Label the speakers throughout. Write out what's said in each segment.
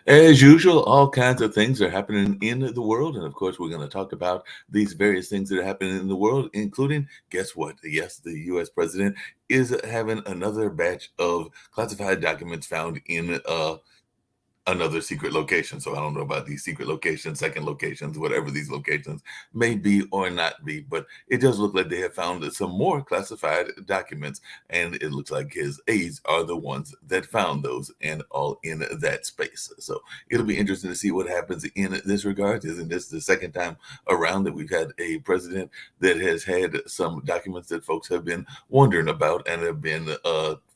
Speaker 1: As usual, all kinds of things are happening in the world. And of course, we're going to talk about these various things that are happening in the world, including, guess what? Yes, the US president is having another batch of classified documents found in another secret location. So I don't know about these secret locations, second locations, whatever these locations may be or not be, but it does look like they have found some more classified documents, and it looks like his aides are the ones that found those and all in that space. So it'll be interesting to see what happens in this regard. Isn't this the second time around that we've had a president that has had some documents that folks have been wondering about and have been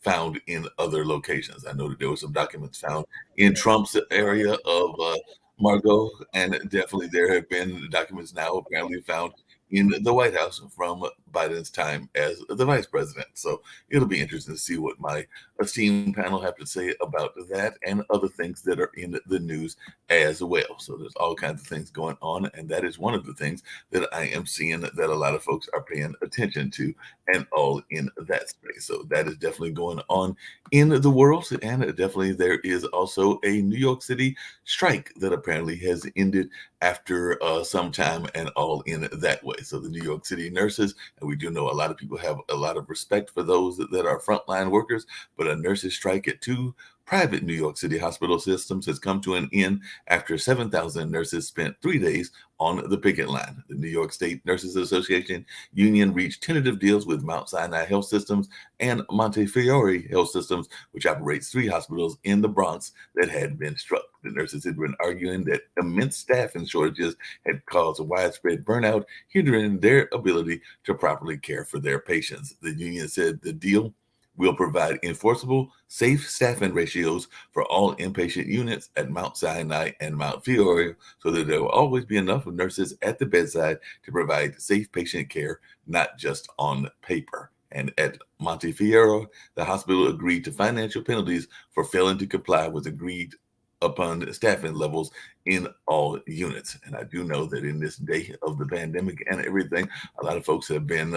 Speaker 1: found in other locations? I know that there were some documents found in Trump's area of Margot, and definitely there have been documents now apparently found in the White House from Biden's time as the vice president. So it'll be interesting to see what my esteemed panel have to say about that and other things that are in the news as well. So there's all kinds of things going on, and that is one of the things that I am seeing that a lot of folks are paying attention to and all in that space. So that is definitely going on in the world. And definitely there is also a New York City strike that apparently has ended after some time and all in that way. So the New York City nurses, and we do know a lot of people have a lot of respect for those that are frontline workers, but a nurses strike at two private New York City hospital systems has come to an end after 7,000 nurses spent 3 days on the picket line. The New York State Nurses Association union reached tentative deals with Mount Sinai Health Systems and Montefiore Health Systems, which operates three hospitals in the Bronx that had been struck. The nurses had been arguing that immense staffing shortages had caused widespread burnout, hindering their ability to properly care for their patients. The union said the deal will provide enforceable, safe staffing ratios for all inpatient units at Mount Sinai and Mount Fiore so that there will always be enough nurses at the bedside to provide safe patient care, not just on paper. And at Montefiore, the hospital agreed to financial penalties for failing to comply with agreed upon staffing levels in all units. And I do know that in this day of the pandemic and everything, a lot of folks have been,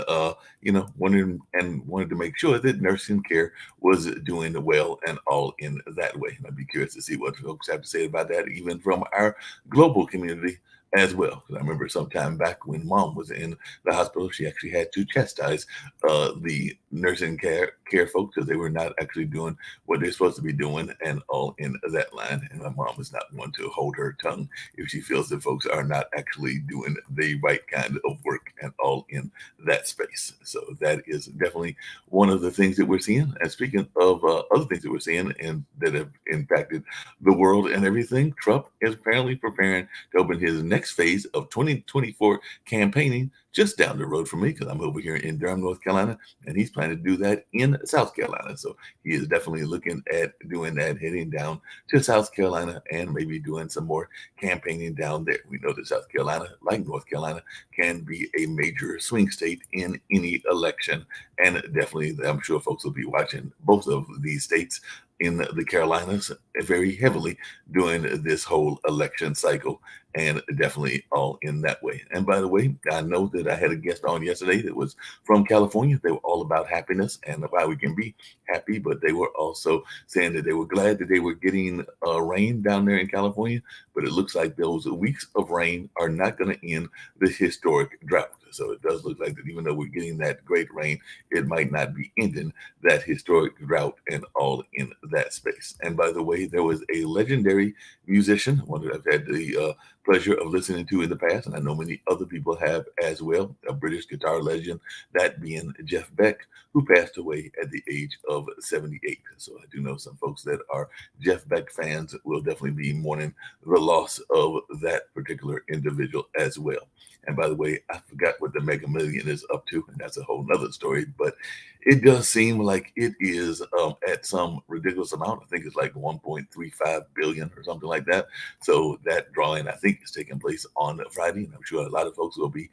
Speaker 1: wondering and wanted to make sure that nursing care was doing well and all in that way. And I'd be curious to see what folks have to say about that, even from our global community as well. Because I remember some time back when mom was in the hospital, she actually had to chastise the nursing care folks because they were not actually doing what they're supposed to be doing and all in that line. And my mom is not one to hold her tongue if she feels that folks are not actually doing the right kind of work and all in that space. So that is definitely one of the things that we're seeing. And speaking of other things that we're seeing and that have impacted the world and everything, Trump is apparently preparing to open his next phase of 2024 campaigning just down the road from me because I'm over here in Durham, North Carolina, and he's planning to do that in South Carolina. So he is definitely looking at doing that, heading down to South Carolina and maybe doing some more campaigning down there. We know that South Carolina, like North Carolina, can be a major swing state in any election. And definitely, I'm sure folks will be watching both of these states in the Carolinas very heavily during this whole election cycle, and definitely all in that way. And by the way, I know that I had a guest on yesterday that was from California. They were all about happiness and why we can be happy, but they were also saying that they were glad that they were getting rain down there in California, but it looks like those weeks of rain are not going to end the historic drought. So it does look like that even though we're getting that great rain, it might not be ending that historic drought and all in that space. And by the way, there was a legendary musician, one that I've had the pleasure of listening to in the past, and I know many other people have as well, a British guitar legend, that being Jeff Beck, who passed away at the age of 78. So I do know some folks that are Jeff Beck fans will definitely be mourning the loss of that particular individual as well. And by the way, I forgot what the Mega Million is up to, and that's a whole nother story. But it does seem like it is at some ridiculous amount. I think it's like 1.35 billion or something like that. So that drawing, I think, is taking place on Friday, and I'm sure a lot of folks will be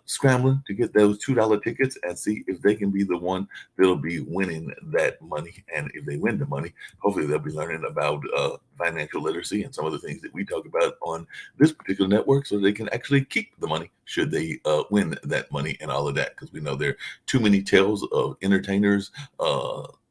Speaker 1: scrambling to get those $2 tickets and see if they can be the one that'll be winning that money. And if they win the money, hopefully they'll be learning about financial literacy and some of the things that we talk about on this particular network, so they can actually keep the money should they win that money and all of that. Because we know there are too many tales of entertainers,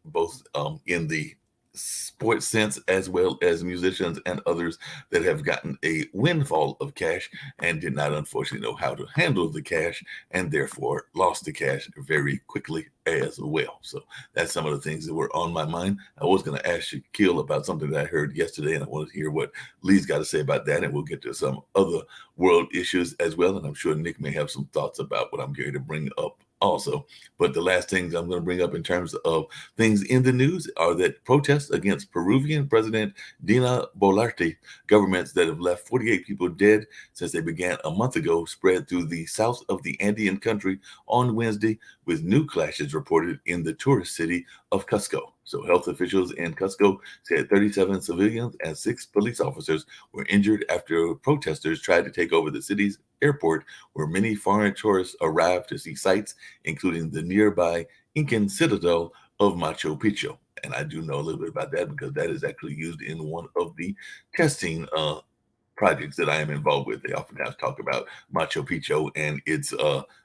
Speaker 1: both in the sports sense, as well as musicians and others that have gotten a windfall of cash and did not unfortunately know how to handle the cash and therefore lost the cash very quickly as well. So that's some of the things that were on my mind. I was going to ask Shaquille about something that I heard yesterday, and I wanted to hear what Lee's got to say about that, and we'll get to some other world issues as well. And I'm sure Nick may have some thoughts about what I'm going to bring up also. But the last things I'm going to bring up in terms of things in the news are that protests against Peruvian President Dina Boluarte governments that have left 48 people dead since they began a month ago spread through the south of the Andean country on Wednesday, with new clashes reported in the tourist city of Cusco. So health officials in Cusco said 37 civilians and 6 police officers were injured after protesters tried to take over the city's airport, where many foreign tourists arrived to see sights, including the nearby Incan citadel of Machu Picchu. And I do know a little bit about that because that is actually used in one of the testing projects that I am involved with. They oftentimes talk about Machu Picchu and its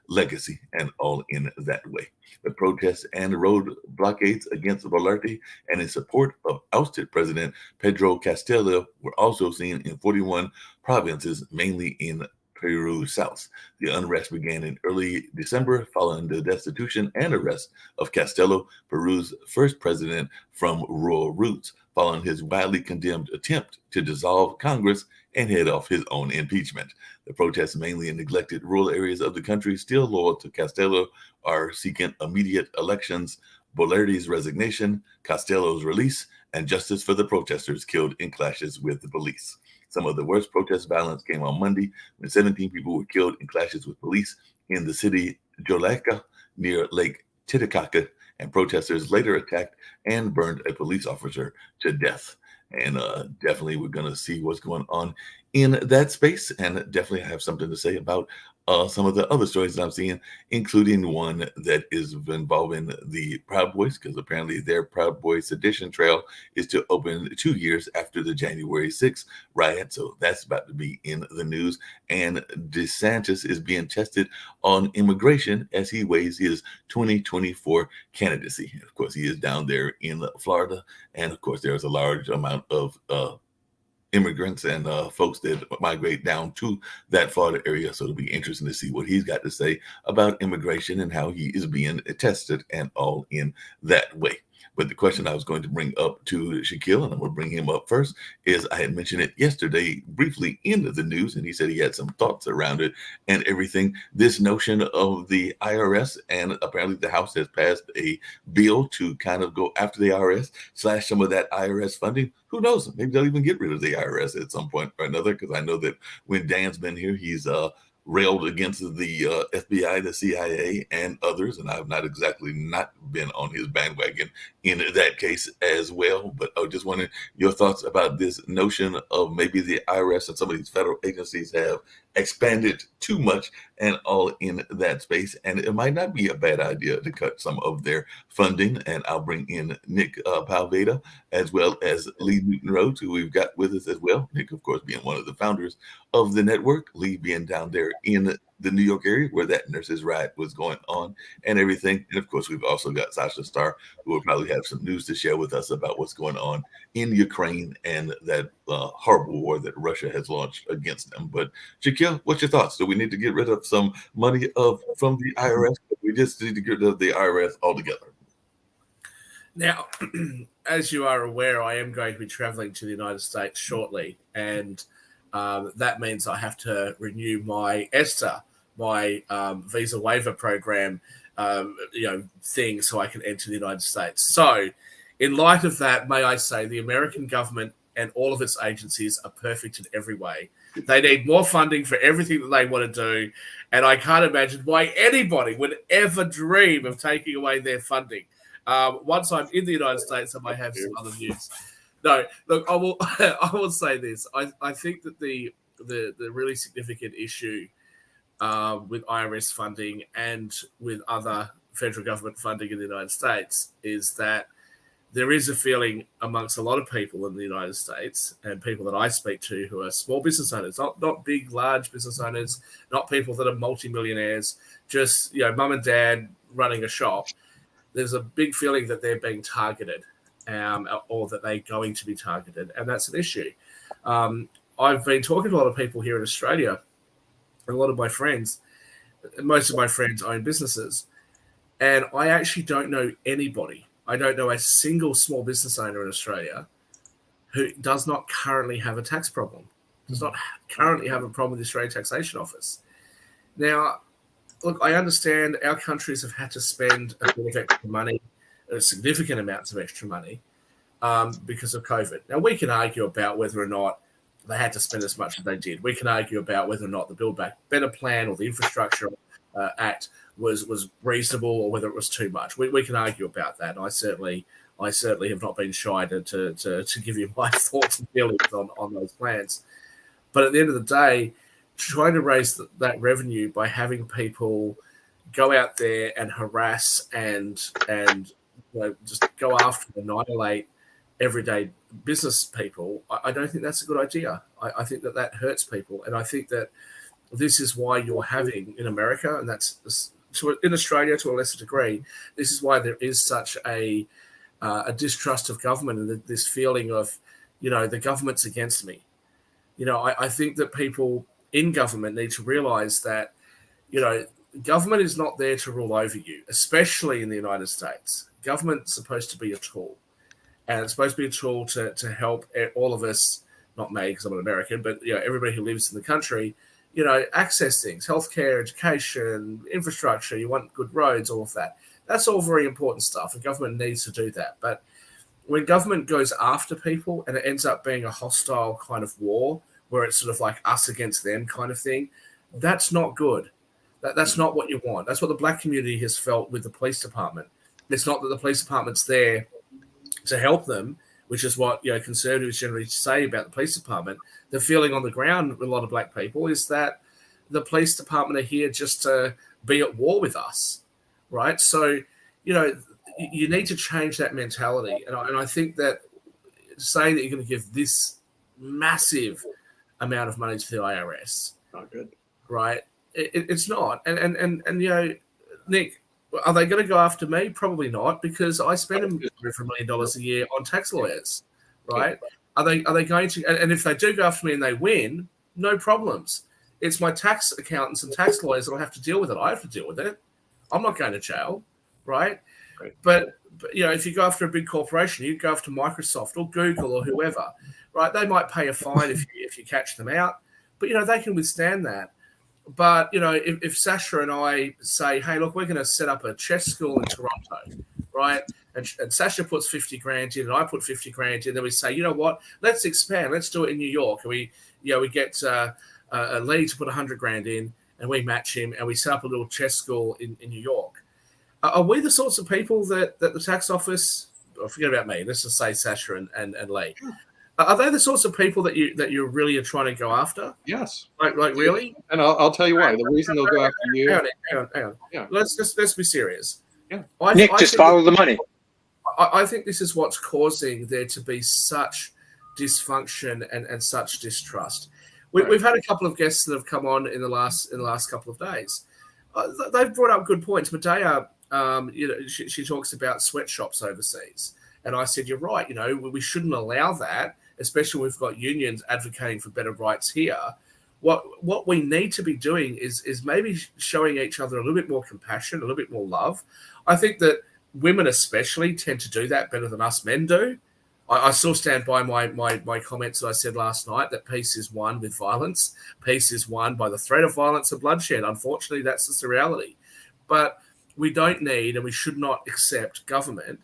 Speaker 1: legacy and all in that way. The protests and road blockades against Volarte and in support of ousted President Pedro Castillo were also seen in 41 provinces, mainly in Peru South. The unrest began in early December following the destitution and arrest of Castillo, Peru's first president from rural roots, following his widely condemned attempt to dissolve Congress and head off his own impeachment. The protests, mainly in neglected rural areas of the country still loyal to Castillo, are seeking immediate elections, Bolarte's resignation, Castillo's release, and justice for the protesters killed in clashes with the police. Some of the worst protest violence came on Monday when 17 people were killed in clashes with police in the city Jolaca near Lake Titicaca, and protesters later attacked and burned a police officer to death. And definitely we're going to see what's going on in that space, and definitely have something to say about some of the other stories that I'm seeing, including one that is involving the Proud Boys, because apparently their Proud Boys sedition trail is to open 2 years after the January 6th riot. So that's about to be in the news. And DeSantis is being tested on immigration as he weighs his 2024 candidacy. Of course, he is down there in Florida. And of course, there's a large amount of immigrants and folks that migrate down to that Florida area. So it'll be interesting to see what he's got to say about immigration and how he is being tested and all in that way. But the question I was going to bring up to Shaquille, and I'm going to bring him up first, is I had mentioned it yesterday briefly in the news, and he said he had some thoughts around it and everything. This notion of the IRS, and apparently the House has passed a bill to kind of go after the IRS, slash some of that IRS funding. Who knows? Maybe they'll even get rid of the IRS at some point or another, because I know that when Dan's been here, he's railed against the FBI, the CIA, and others, and I've not exactly not been on his bandwagon in that case as well. But I was just wondering your thoughts about this notion of maybe the IRS and some of these federal agencies have expanded too much and all in that space, and it might not be a bad idea to cut some of their funding. And I'll bring in Nick Palveda as well as Lee Newton Rhodes, who we've got with us as well. Nick, of course, being one of the founders of the network, Lee being down there in the New York area where that nurses' riot was going on and everything. And of course, we've also got Sasha Starr, who will probably have some news to share with us about what's going on in Ukraine and that horrible war that Russia has launched against them. But Shaquille, what's your thoughts? Do we need to get rid of some money from the IRS? We just need to get rid of the IRS altogether.
Speaker 2: Now, as you are aware, I am going to be traveling to the United States shortly, and that means I have to renew my ESTA, my visa waiver program, thing, so I can enter the United States. So, in light of that, may I say the American government and all of its agencies are perfect in every way. They need more funding for everything that they want to do, and I can't imagine why anybody would ever dream of taking away their funding. Once I'm in the United States, I might have some other views. No, look, I will. I will say this. I think that the really significant issue with IRS funding and with other federal government funding in the United States is that there is a feeling amongst a lot of people in the United States and people that I speak to who are small business owners, not big, large business owners, not people that are multimillionaires, just mum and dad running a shop. There's a big feeling that they're being targeted. or that they're going to be targeted, and that's an issue. I've been talking to a lot of people here in Australia, a lot of my friends. Most of my friends own businesses, and I actually don't know anybody. I don't know a single small business owner in Australia who does not currently have a tax problem, does not currently have a problem with the Australian Taxation Office. Now, look, I understand our countries have had to spend a bit of extra money, significant amounts of extra money, because of COVID. Now, we can argue about whether or not they had to spend as much as they did. We can argue about whether or not the Build Back Better plan or the Infrastructure Act was reasonable or whether it was too much. We can argue about that. And I certainly have not been shy to give you my thoughts and feelings on those plans. But at the end of the day, trying to raise that revenue by having people go out there and harass and just go after and annihilate everyday business people, I don't think that's a good idea. I think that hurts people. And I think that this is why you're having in America, and that's in Australia to a lesser degree, this is why there is such a distrust of government and this feeling of, the government's against me. I think that people in government need to realize that, government is not there to rule over you, especially in the United States. Government's supposed to be a tool. And it's supposed to be a tool to help all of us, not me because I'm an American, but everybody who lives in the country, access things, healthcare, education, infrastructure. You want good roads, all of that. That's all very important stuff, and government needs to do that. But when government goes after people and it ends up being a hostile kind of war, where it's sort of like us against them kind of thing, that's not good. That's not what you want. That's what the black community has felt with the police department. It's not that the police department's there to help them, which is what conservatives generally say about the police department. The feeling on the ground with a lot of black people is that the police department are here just to be at war with us, right? So, you need to change that mentality. And I think that saying that you're going to give this massive amount of money to the IRS,
Speaker 3: not good,
Speaker 2: right? It's not. And Nick, are they going to go after me? Probably not, because I spend $1 million a year on tax lawyers, right? Are they going to? And if they do go after me and they win, no problems. It's my tax accountants and tax lawyers that'll have to deal with it. I have to deal with it. I'm not going to jail, right? But if you go after a big corporation, you go after Microsoft or Google or whoever, right? They might pay a fine if you catch them out, but they can withstand that. But, if Sasha and I say, hey, look, we're going to set up a chess school in Toronto, right? And Sasha puts 50 grand in and I put 50 grand in, then we say, you know what, let's expand. Let's do it in New York. And we get Lee to put 100 grand in and we match him and we set up a little chess school in New York. Are we the sorts of people that the tax office, forget about me, let's just say Sasha and Lee. Are they the sorts of people that you really are trying to go after?
Speaker 3: Yes.
Speaker 2: Like really?
Speaker 3: And I'll tell you why. The reason they'll go after you.
Speaker 2: Hang on.
Speaker 3: Yeah.
Speaker 2: Let's be serious.
Speaker 3: Yeah.
Speaker 4: Nick, just follow the money.
Speaker 2: I think this is what's causing there to be such dysfunction and such distrust. We've had a couple of guests that have come on in the last couple of days. They've brought up good points. Medea, she talks about sweatshops overseas. And I said, you're right, we shouldn't allow that, especially when we've got unions advocating for better rights here. What we need to be doing is maybe showing each other a little bit more compassion, a little bit more love. I think that women especially tend to do that better than us men do. I still stand by my comments that I said last night, that peace is won with violence. Peace is won by the threat of violence and bloodshed. Unfortunately, that's just the reality. But we don't need and we should not accept government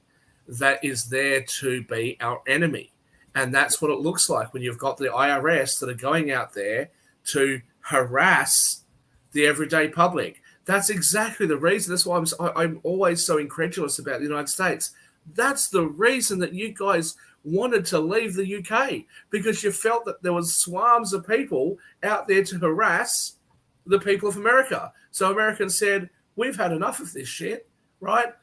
Speaker 2: that is there to be our enemy. And that's what it looks like when you've got the IRS that are going out there to harass the everyday public. That's exactly the reason. That's why I'm always so incredulous about the United States. That's the reason that you guys wanted to leave the UK, because you felt that there was swarms of people out there to harass the people of America. So Americans said, we've had enough of this shit, right?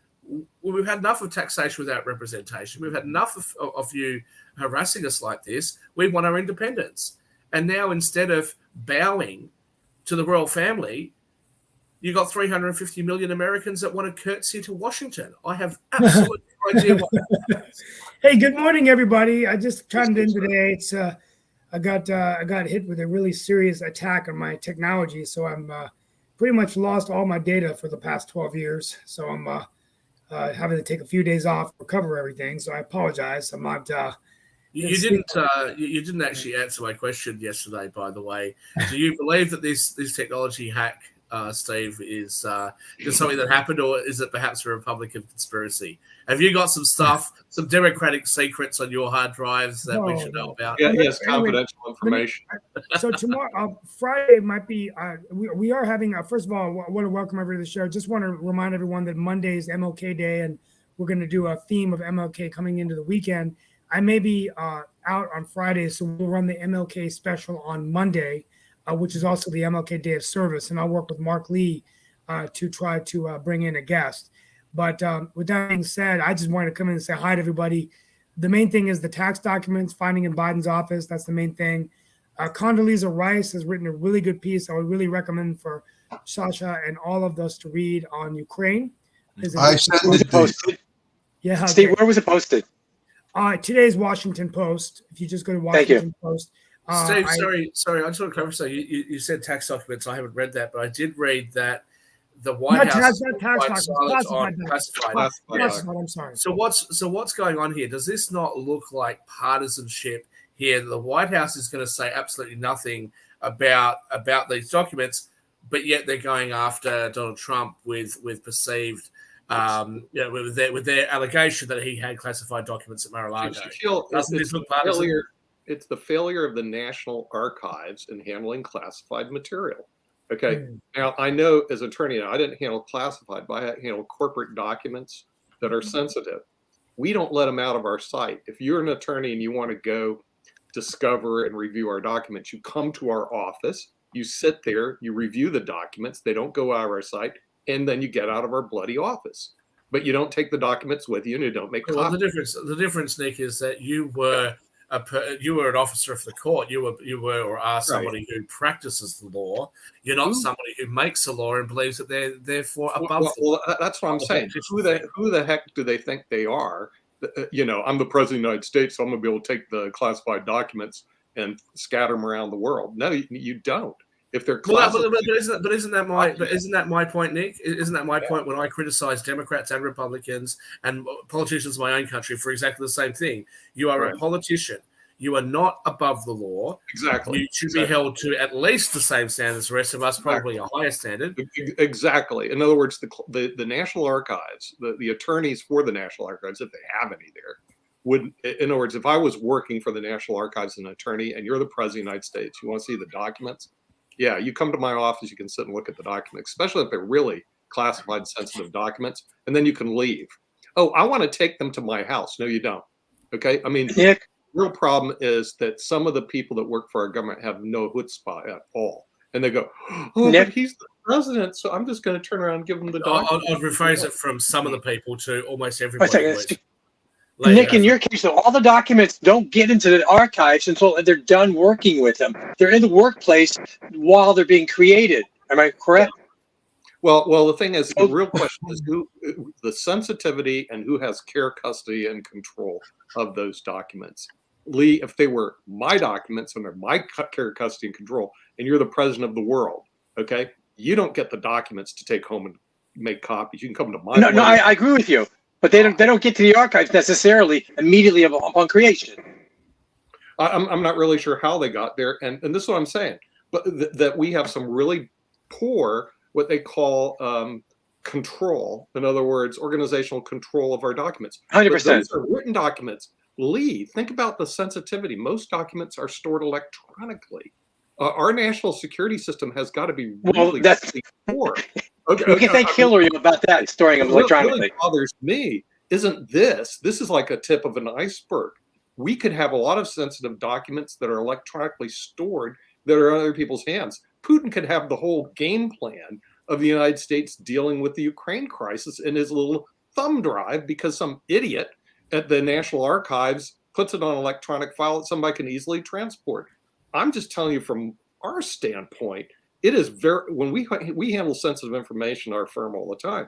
Speaker 2: We've had enough of taxation without representation. We've had enough of you harassing us like this. We want our independence. And now instead of bowing to the royal family, you got 350 million Americans that want to curtsy to Washington. I have absolutely no my dear.
Speaker 4: Hey, good morning, everybody. I just chimed in today. It's I got hit with a really serious attack on my technology, so I'm pretty much lost all my data for the past 12 years. So I'm having to take a few days off to recover everything. So I apologize. I'm not.
Speaker 2: You didn't actually answer my question yesterday, by the way. Do you believe that this technology hack, Steve, is just something that happened, or is it perhaps a Republican conspiracy? Have you got some stuff, some Democratic secrets on your hard drives that we should know about?
Speaker 3: Yeah, yes, confidential information.
Speaker 4: So tomorrow, Friday might be. We are having. First of all, I want to welcome everybody to the show. Just want to remind everyone that Monday is MLK Day, and we're going to do a theme of MLK coming into the weekend. I may be out on Friday, so we'll run the MLK special on Monday, which is also the MLK Day of Service, and I'll work with Mark Lee to try to bring in a guest. But with that being said, I just wanted to come in and say hi to everybody. The main thing is the tax documents finding in Biden's office. That's the main thing. Condoleezza Rice has written a really good piece I would really recommend for Sasha and all of us to read on Ukraine.
Speaker 5: I sent it posted.
Speaker 4: Yeah,
Speaker 5: Steve, where was it posted?
Speaker 4: Today's Washington Post. If you just go to Washington Post.
Speaker 2: Steve, sorry. I just want to clarify. You said tax documents. I haven't read that, but I did read that the White House
Speaker 4: classified. I'm sorry.
Speaker 2: So what's going on here? Does this not look like partisanship here? The White House is going to say absolutely nothing about these documents, but yet they're going after Donald Trump with perceived. With their allegation that he had classified documents at Mar-a-Lago.
Speaker 3: It's the failure of the National Archives in handling classified material. Okay. Now, I know as an attorney, I didn't handle classified, but I handle corporate documents that are sensitive. We don't let them out of our sight. If you're an attorney and you want to go discover and review our documents, you come to our office, you sit there, you review the documents, they don't go out of our sight, and then you get out of our bloody office. But you don't take the documents with you, and you don't make copies.
Speaker 2: Well, the difference, Nick, is that you were an officer of the court. You are somebody who practices the law. You're not somebody who makes the law and believes that they're therefore above.
Speaker 3: Well, that's what I'm saying. Who the heck do they think they are? I'm the president of the United States, so I'm going to be able to take the classified documents and scatter them around the world. No, you don't. If they're classified,
Speaker 2: but isn't that my point, Nick? Isn't that my point when I criticize Democrats and Republicans and politicians in my own country for exactly the same thing? You are a politician. You are not above the law.
Speaker 3: Exactly.
Speaker 2: You should be held to at least the same standards as the rest of us, probably a higher standard.
Speaker 3: Exactly. In other words, the National Archives, the attorneys for the National Archives, if they have any there, would, in other words, if I was working for the National Archives as an attorney and you're the president of the United States, you want to see the documents? Yeah, you come to my office, you can sit and look at the documents, especially if they're really classified, sensitive documents, and then you can leave. Oh, I want to take them to my house. No, you don't. Okay? I mean, Nick, the real problem is that some of the people that work for our government have no chutzpah at all. And they go, oh, Nick, but he's the president, so I'm just going to turn around and give him the documents.
Speaker 2: I'll rephrase it from some of the people to almost everybody.
Speaker 5: Nick, in your case, though, all the documents don't get into the archives until they're done working with them. They're in the workplace while they're being created. Am I correct?
Speaker 3: Well, the thing is, the real question is the sensitivity and who has care, custody, and control of those documents. Lee, if they were my documents under my care, custody, and control, and you're the president of the world, okay, you don't get the documents to take home and make copies. You can come to my.
Speaker 5: No, I agree with you. But they don't get to the archives necessarily immediately upon creation.
Speaker 3: I'm not really sure how they got there, and this is what I'm saying. But that we have some really poor, what they call control. In other words, organizational control of our documents.
Speaker 5: 100%.
Speaker 3: Those are written documents. Lee, think about the sensitivity. Most documents are stored electronically. Our national security system has got to be really poor.
Speaker 5: Okay, we can thank Hillary about that, storing them electronically.
Speaker 3: What really bothers me isn't this. This is like a tip of an iceberg. We could have a lot of sensitive documents that are electronically stored that are in other people's hands. Putin could have the whole game plan of the United States dealing with the Ukraine crisis in his little thumb drive because some idiot at the National Archives puts it on an electronic file that somebody can easily transport. I'm just telling you from our standpoint, it is when we handle sensitive information in our firm all the time.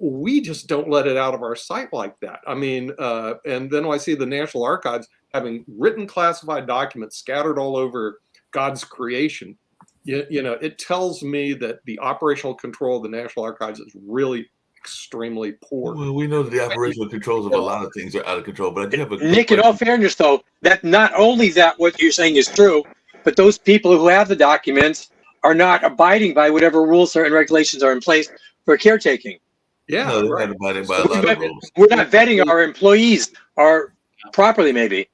Speaker 3: we just don't let it out of our sight like that. I mean, and then when I see the National Archives having written classified documents scattered all over God's creation, you know, it tells me that the operational control of the National Archives is really extremely poor.
Speaker 1: Well, we know that the operational controls of a lot of things are out of control, but I do have a
Speaker 5: Nick, in all fairness, though, that not only that what you're saying is true, but those people who have the documents are not abiding by whatever rules and regulations are in place for caretaking.
Speaker 3: Yeah,
Speaker 1: no, they're
Speaker 3: right.
Speaker 1: not abiding by a lot of rules.
Speaker 5: We're not vetting our employees properly, maybe.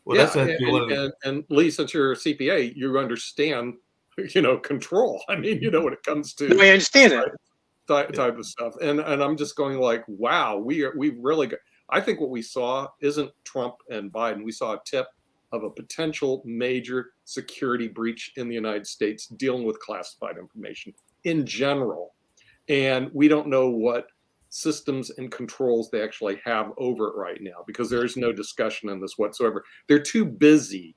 Speaker 1: Well,
Speaker 3: Yeah,
Speaker 1: that's actually one of the,
Speaker 3: and Lee, since you're a CPA, you understand, you know, control. I mean, you know, when it comes to
Speaker 5: No, I understand that.
Speaker 3: type of stuff, and I'm just going like, wow, we've really got. I think what we saw isn't Trump and Biden. We saw a tip of a potential major security breach in the United States dealing with classified information in general, and we don't know what systems and controls they actually have over it right now because there is no discussion on this whatsoever. They're too busy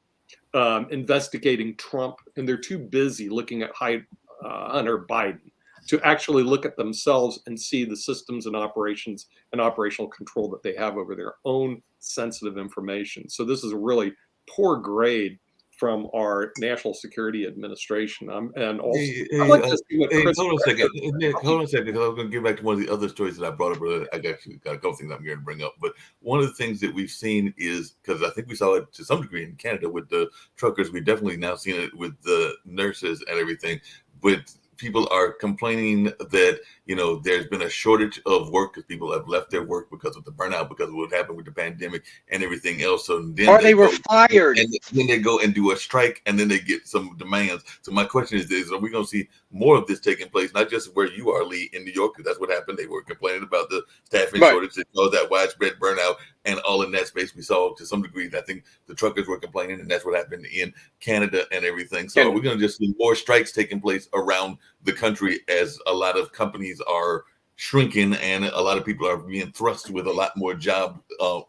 Speaker 3: investigating Trump, and they're too busy looking at Hunter Biden to actually look at themselves and see the systems and operations and operational control that they have over their own sensitive information. So this is a really poor grade from our National Security Administration. And also, I'd like to see what Chris.
Speaker 1: Hold on a second, Nick. Hold on a second, because I was going to get back to one of the other stories that I brought up. I actually got a couple things I'm going to bring up, but one of the things that we've seen is, because I think we saw it to some degree in Canada with the truckers, we definitely now seen it with the nurses and everything. But people are complaining that, you know, there's been a shortage of work because people have left their work because of the burnout, because of what happened with the pandemic and everything else. So then
Speaker 5: or they were fired.
Speaker 1: And then they go and do a strike, and then they get some demands. So my question is are we going to see more of this taking place, not just where you are, Lee, in New York, because that's what happened. They were complaining about the staffing shortage that caused that widespread burnout, and all in that space we saw to some degree. I think the truckers were complaining, and that's what happened in Canada and everything. So are we going to just see more strikes taking place around the country as a lot of companies are shrinking and a lot of people are being thrust with a lot more job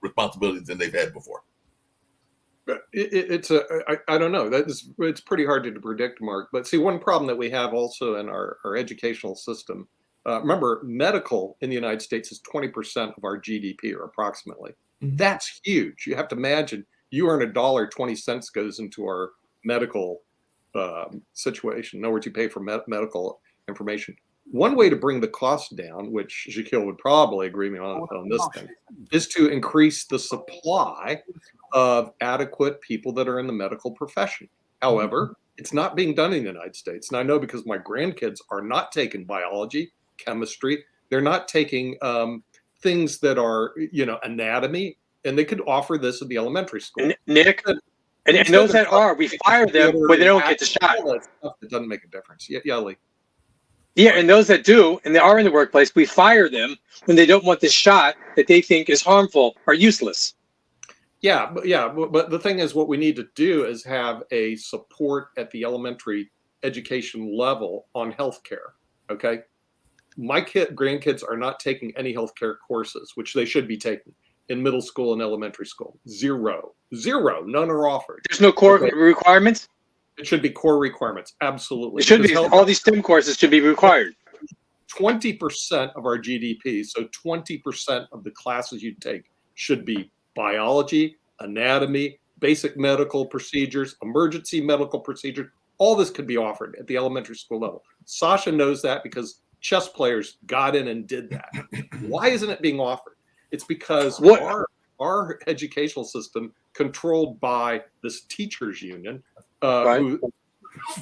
Speaker 1: responsibilities than they've had before?
Speaker 3: I don't know. It's pretty hard to predict, Mark. But see, one problem that we have also in our educational system, remember, medical in the United States is 20% of our GDP, or approximately. Mm-hmm. That's huge. You have to imagine you earn $1.20 goes into our medical situation. In other words, you pay for medical information. One way to bring the cost down, which Shaquille would probably agree with me on this thing, is to increase the supply of adequate people that are in the medical profession. However, it's not being done in the United States. And I know because my grandkids are not taking biology, chemistry. They're not taking things that are, you know, anatomy, and they could offer this at the elementary school.
Speaker 5: Nick, and those that are, we fire them when they don't get the shot.
Speaker 3: It doesn't make a difference. Yeah, Lee.
Speaker 5: Yeah, and those that do, and they are in the workplace, we fire them when they don't want the shot that they think is harmful or useless.
Speaker 3: Yeah, but the thing is, what we need to do is have a support at the elementary education level on healthcare. Okay, my grandkids are not taking any healthcare courses, which they should be taking in middle school and elementary school. Zero, none are offered.
Speaker 5: There's no core requirements.
Speaker 3: It should be core requirements. Absolutely,
Speaker 5: it should be. All these STEM courses should be required.
Speaker 3: 20% of our GDP, so 20% of the classes you take should be biology, anatomy, basic medical procedures, emergency medical procedures. All this could be offered at the elementary school level. Sasha knows that because chess players got in and did that. Why isn't it being offered? It's because our educational system, controlled by this teachers union, who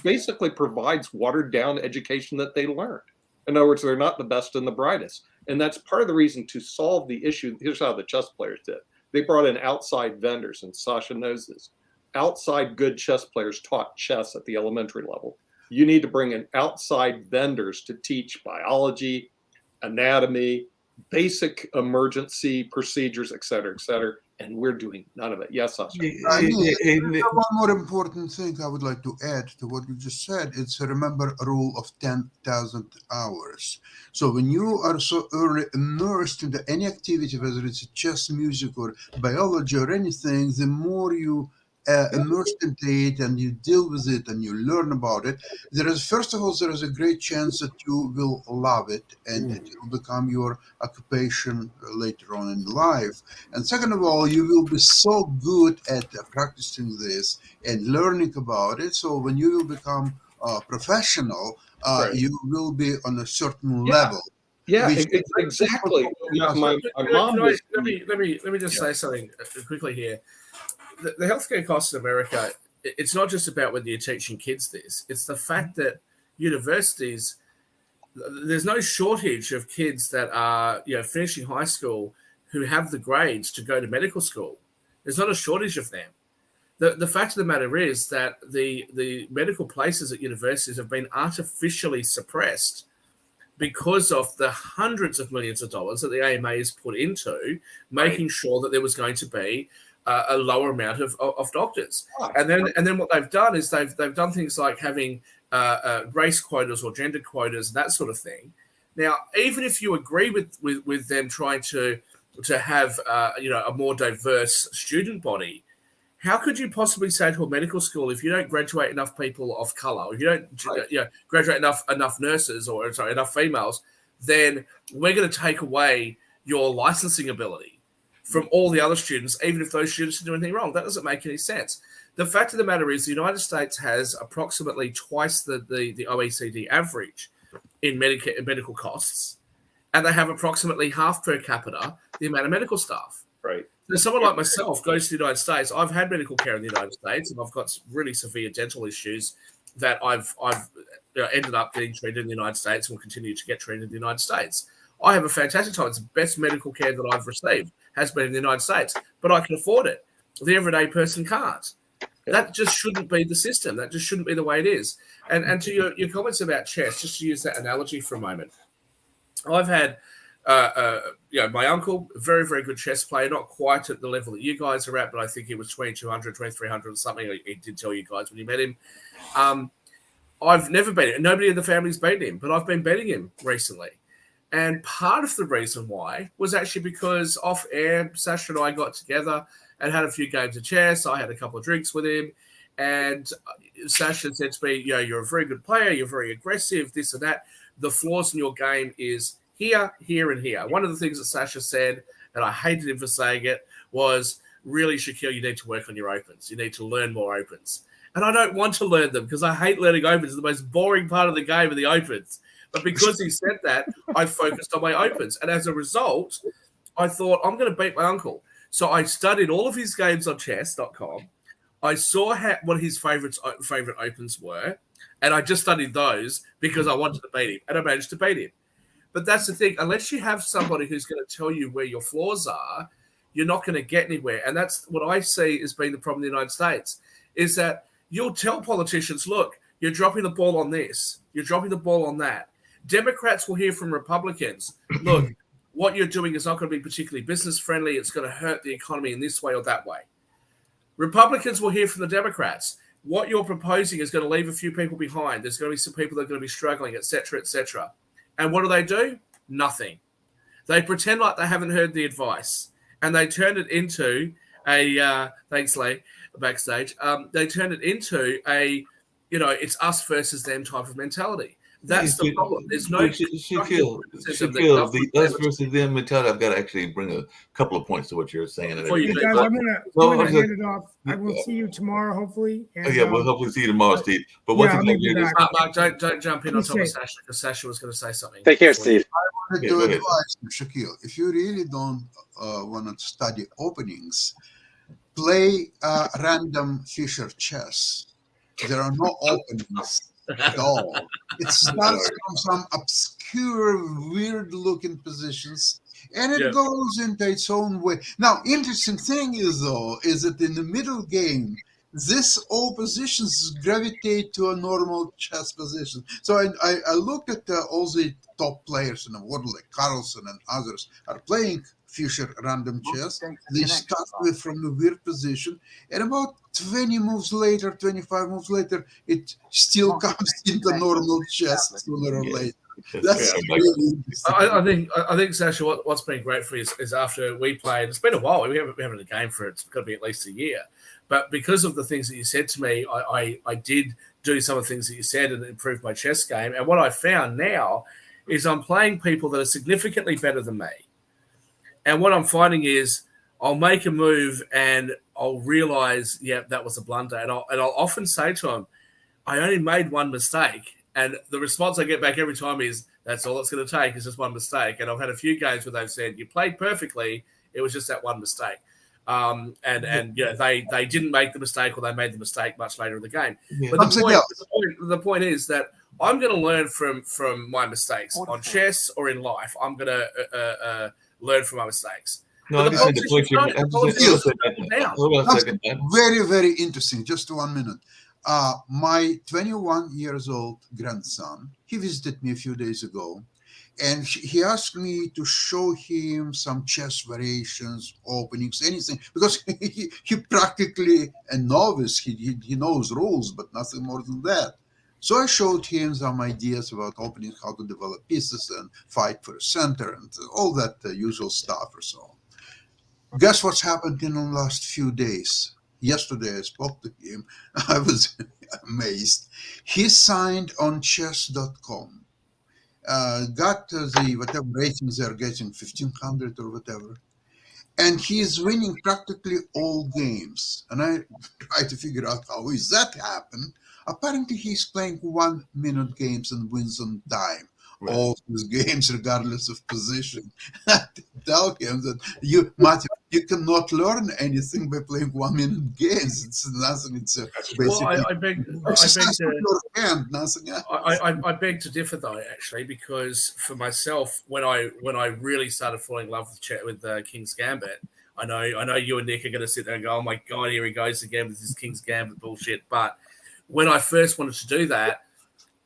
Speaker 3: basically provides watered down education that they learned. In other words, they're not the best and the brightest. And that's part of the reason to solve the issue. Here's how the chess players did. They brought in outside vendors, and Sasha knows this. Outside good chess players taught chess at the elementary level. You need to bring in outside vendors to teach biology, anatomy, basic emergency procedures, et cetera, and we're doing none of it. Yes, Sasha.
Speaker 6: One more important thing I would like to add to what you just said. It's remember a rule of 10,000 hours. So when you are so early immersed into any activity, whether it's chess, music, or biology or anything, the more you immersed into it and you deal with it and you learn about it, first of all, there is a great chance that you will love it and it will become your occupation later on in life. And second of all, you will be so good at practicing this and learning about it. So when you will become professional,
Speaker 3: Right.
Speaker 6: you will be on a certain
Speaker 3: Yeah.
Speaker 6: level.
Speaker 3: Yeah,
Speaker 6: Which-
Speaker 3: exactly. My mom was.
Speaker 2: Let me just say something quickly here. The healthcare costs in America, it's not just about whether you're teaching kids this. It's the fact that universities, there's no shortage of kids that are finishing high school who have the grades to go to medical school. There's not a shortage of them. The fact of the matter is that the medical places at universities have been artificially suppressed because of the hundreds of millions of dollars that the AMA has put into making sure that there was going to be a lower amount of doctors. And then what they've done is they've done things like having race quotas or gender quotas and that sort of thing. Now, even if you agree with them trying to have a more diverse student body, how could you possibly say to a medical school, if you don't graduate enough people of color, if you don't graduate enough nurses or enough females, then we're going to take away your licensing ability from all the other students, even if those students didn't do anything wrong? That doesn't make any sense. The fact of the matter is the United States has approximately twice the OECD average in medical costs, and they have approximately half per capita the amount of medical staff.
Speaker 3: Right.
Speaker 2: So someone like myself goes to the United States. I've had medical care in the United States, and I've got really severe dental issues that I've ended up getting treated in the United States and will continue to get treated in the United States. I have a fantastic time. It's the best medical care that I've received has been in the United States, but I can afford it. The everyday person can't. That just shouldn't be the system. That just shouldn't be the way it is. And to your comments about chess, just to use that analogy for a moment, I've had my uncle, very, very good chess player, not quite at the level that you guys are at, but I think he was 2,200, 2,300 or something. He did tell you guys when you met him. I've never beaten him. Nobody in the family's beaten him, but I've been beating him recently. And part of the reason why was actually because off air, Sasha and I got together and had a few games of chess. I had a couple of drinks with him. And Sasha said to me, you're a very good player. You're very aggressive, this and that. The flaws in your game is here, here, and here. One of the things that Sasha said, and I hated him for saying it, was, really, Shaquille, you need to work on your opens. You need to learn more opens. And I don't want to learn them because I hate learning opens. It's the most boring part of the game of the opens. But because he said that, I focused on my opens. And as a result, I thought, I'm going to beat my uncle. So I studied all of his games on chess.com. I saw what his favorite opens were, and I just studied those because I wanted to beat him, and I managed to beat him. But that's the thing. Unless you have somebody who's going to tell you where your flaws are, you're not going to get anywhere. And that's what I see as being the problem in the United States, is that you'll tell politicians, look, you're dropping the ball on this. You're dropping the ball on that. Democrats will hear from Republicans, look, what you're doing is not going to be particularly business friendly. It's going to hurt the economy in this way or that way. Republicans will hear from the Democrats, what you're proposing is going to leave a few people behind. There's going to be some people that are going to be struggling, et cetera, et cetera. And what do? Nothing. They pretend like they haven't heard the advice, and they turn it into thanks, Lee, backstage. They turn it into it's us versus them type of mentality. That's the problem. There's no
Speaker 1: Shaquille, the us versus them mentality. I've got to actually bring a couple of points to what you're saying.
Speaker 4: Hey guys, I'm gonna hand it off. I will see you tomorrow, hopefully. And,
Speaker 1: we'll hopefully see you tomorrow, Steve. But one thing
Speaker 2: Mark, don't jump in on top of Sasha, because Sasha was going to say something.
Speaker 5: Take care, Steve.
Speaker 6: I wanted to advise Shaquille, if you really don't want to study openings, play random Fisher chess. There are no openings at all. It starts from some obscure, weird-looking positions, and it goes into its own way. Now, interesting thing is that in the middle game, all positions gravitate to a normal chess position. So I looked at all the top players in the world, like Carlsen and others, are playing Fisher random chess. They start from a weird position, and about 20 moves later, 25 moves later, it still comes into normal chess sooner or later. That's really interesting.
Speaker 2: I think Sasha, what's been great for you is after we played, it's been a while. We haven't been in a game for it's got to be at least a year. But because of the things that you said to me, I did do some of the things that you said and improve my chess game. And what I found now is I'm playing people that are significantly better than me. And what I'm finding is I'll make a move and I'll realize, yeah, that was a blunder. And I'll often say to them, I only made one mistake. And the response I get back every time is, that's all it's going to take is just one mistake. And I've had a few games where they've said, you played perfectly. It was just that one mistake. And they didn't make the mistake, or they made the mistake much later in the game.
Speaker 1: Yeah.
Speaker 2: But the point is that I'm going to learn from my mistakes on chess or in life. I'm going to learn from my mistakes.
Speaker 1: No, I understand the point
Speaker 6: Hold on a second. Very, very interesting. Just 1 minute. My 21 years old grandson, he visited me a few days ago, and he asked me to show him some chess variations, openings, anything, because he practically a novice. He knows rules, but nothing more than that. So I showed him some ideas about opening, how to develop pieces and fight for a center and all that usual stuff or so. Guess what's happened in the last few days? Yesterday I spoke to him. I was amazed. He signed on chess.com. Got the whatever ratings they're getting, 1,500 or whatever. And he's winning practically all games. And I try to figure out how is that happen. Apparently he's playing 1 minute games and wins on time. Right. All his games, regardless of position. Tell him that Matthew, you cannot learn anything by playing 1 minute games. It's nothing. It's basically.
Speaker 2: Well, I beg to differ, though, actually, because for myself, when I really started falling in love with King's Gambit, I know you and Nick are going to sit there and go, "Oh my God, here he goes again with this King's Gambit bullshit." But when I first wanted to do that,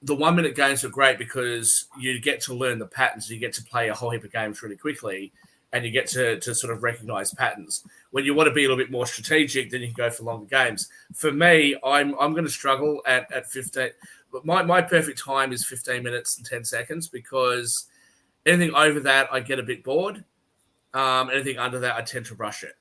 Speaker 2: the 1 minute games are great because you get to learn the patterns. You get to play a whole heap of games really quickly, and you get to sort of recognize patterns. When you want to be a little bit more strategic, then you can go for longer games. For me, I'm going to struggle at 15. But my perfect time is 15 minutes and 10 seconds, because anything over that, I get a bit bored. Anything under that, I tend to rush it.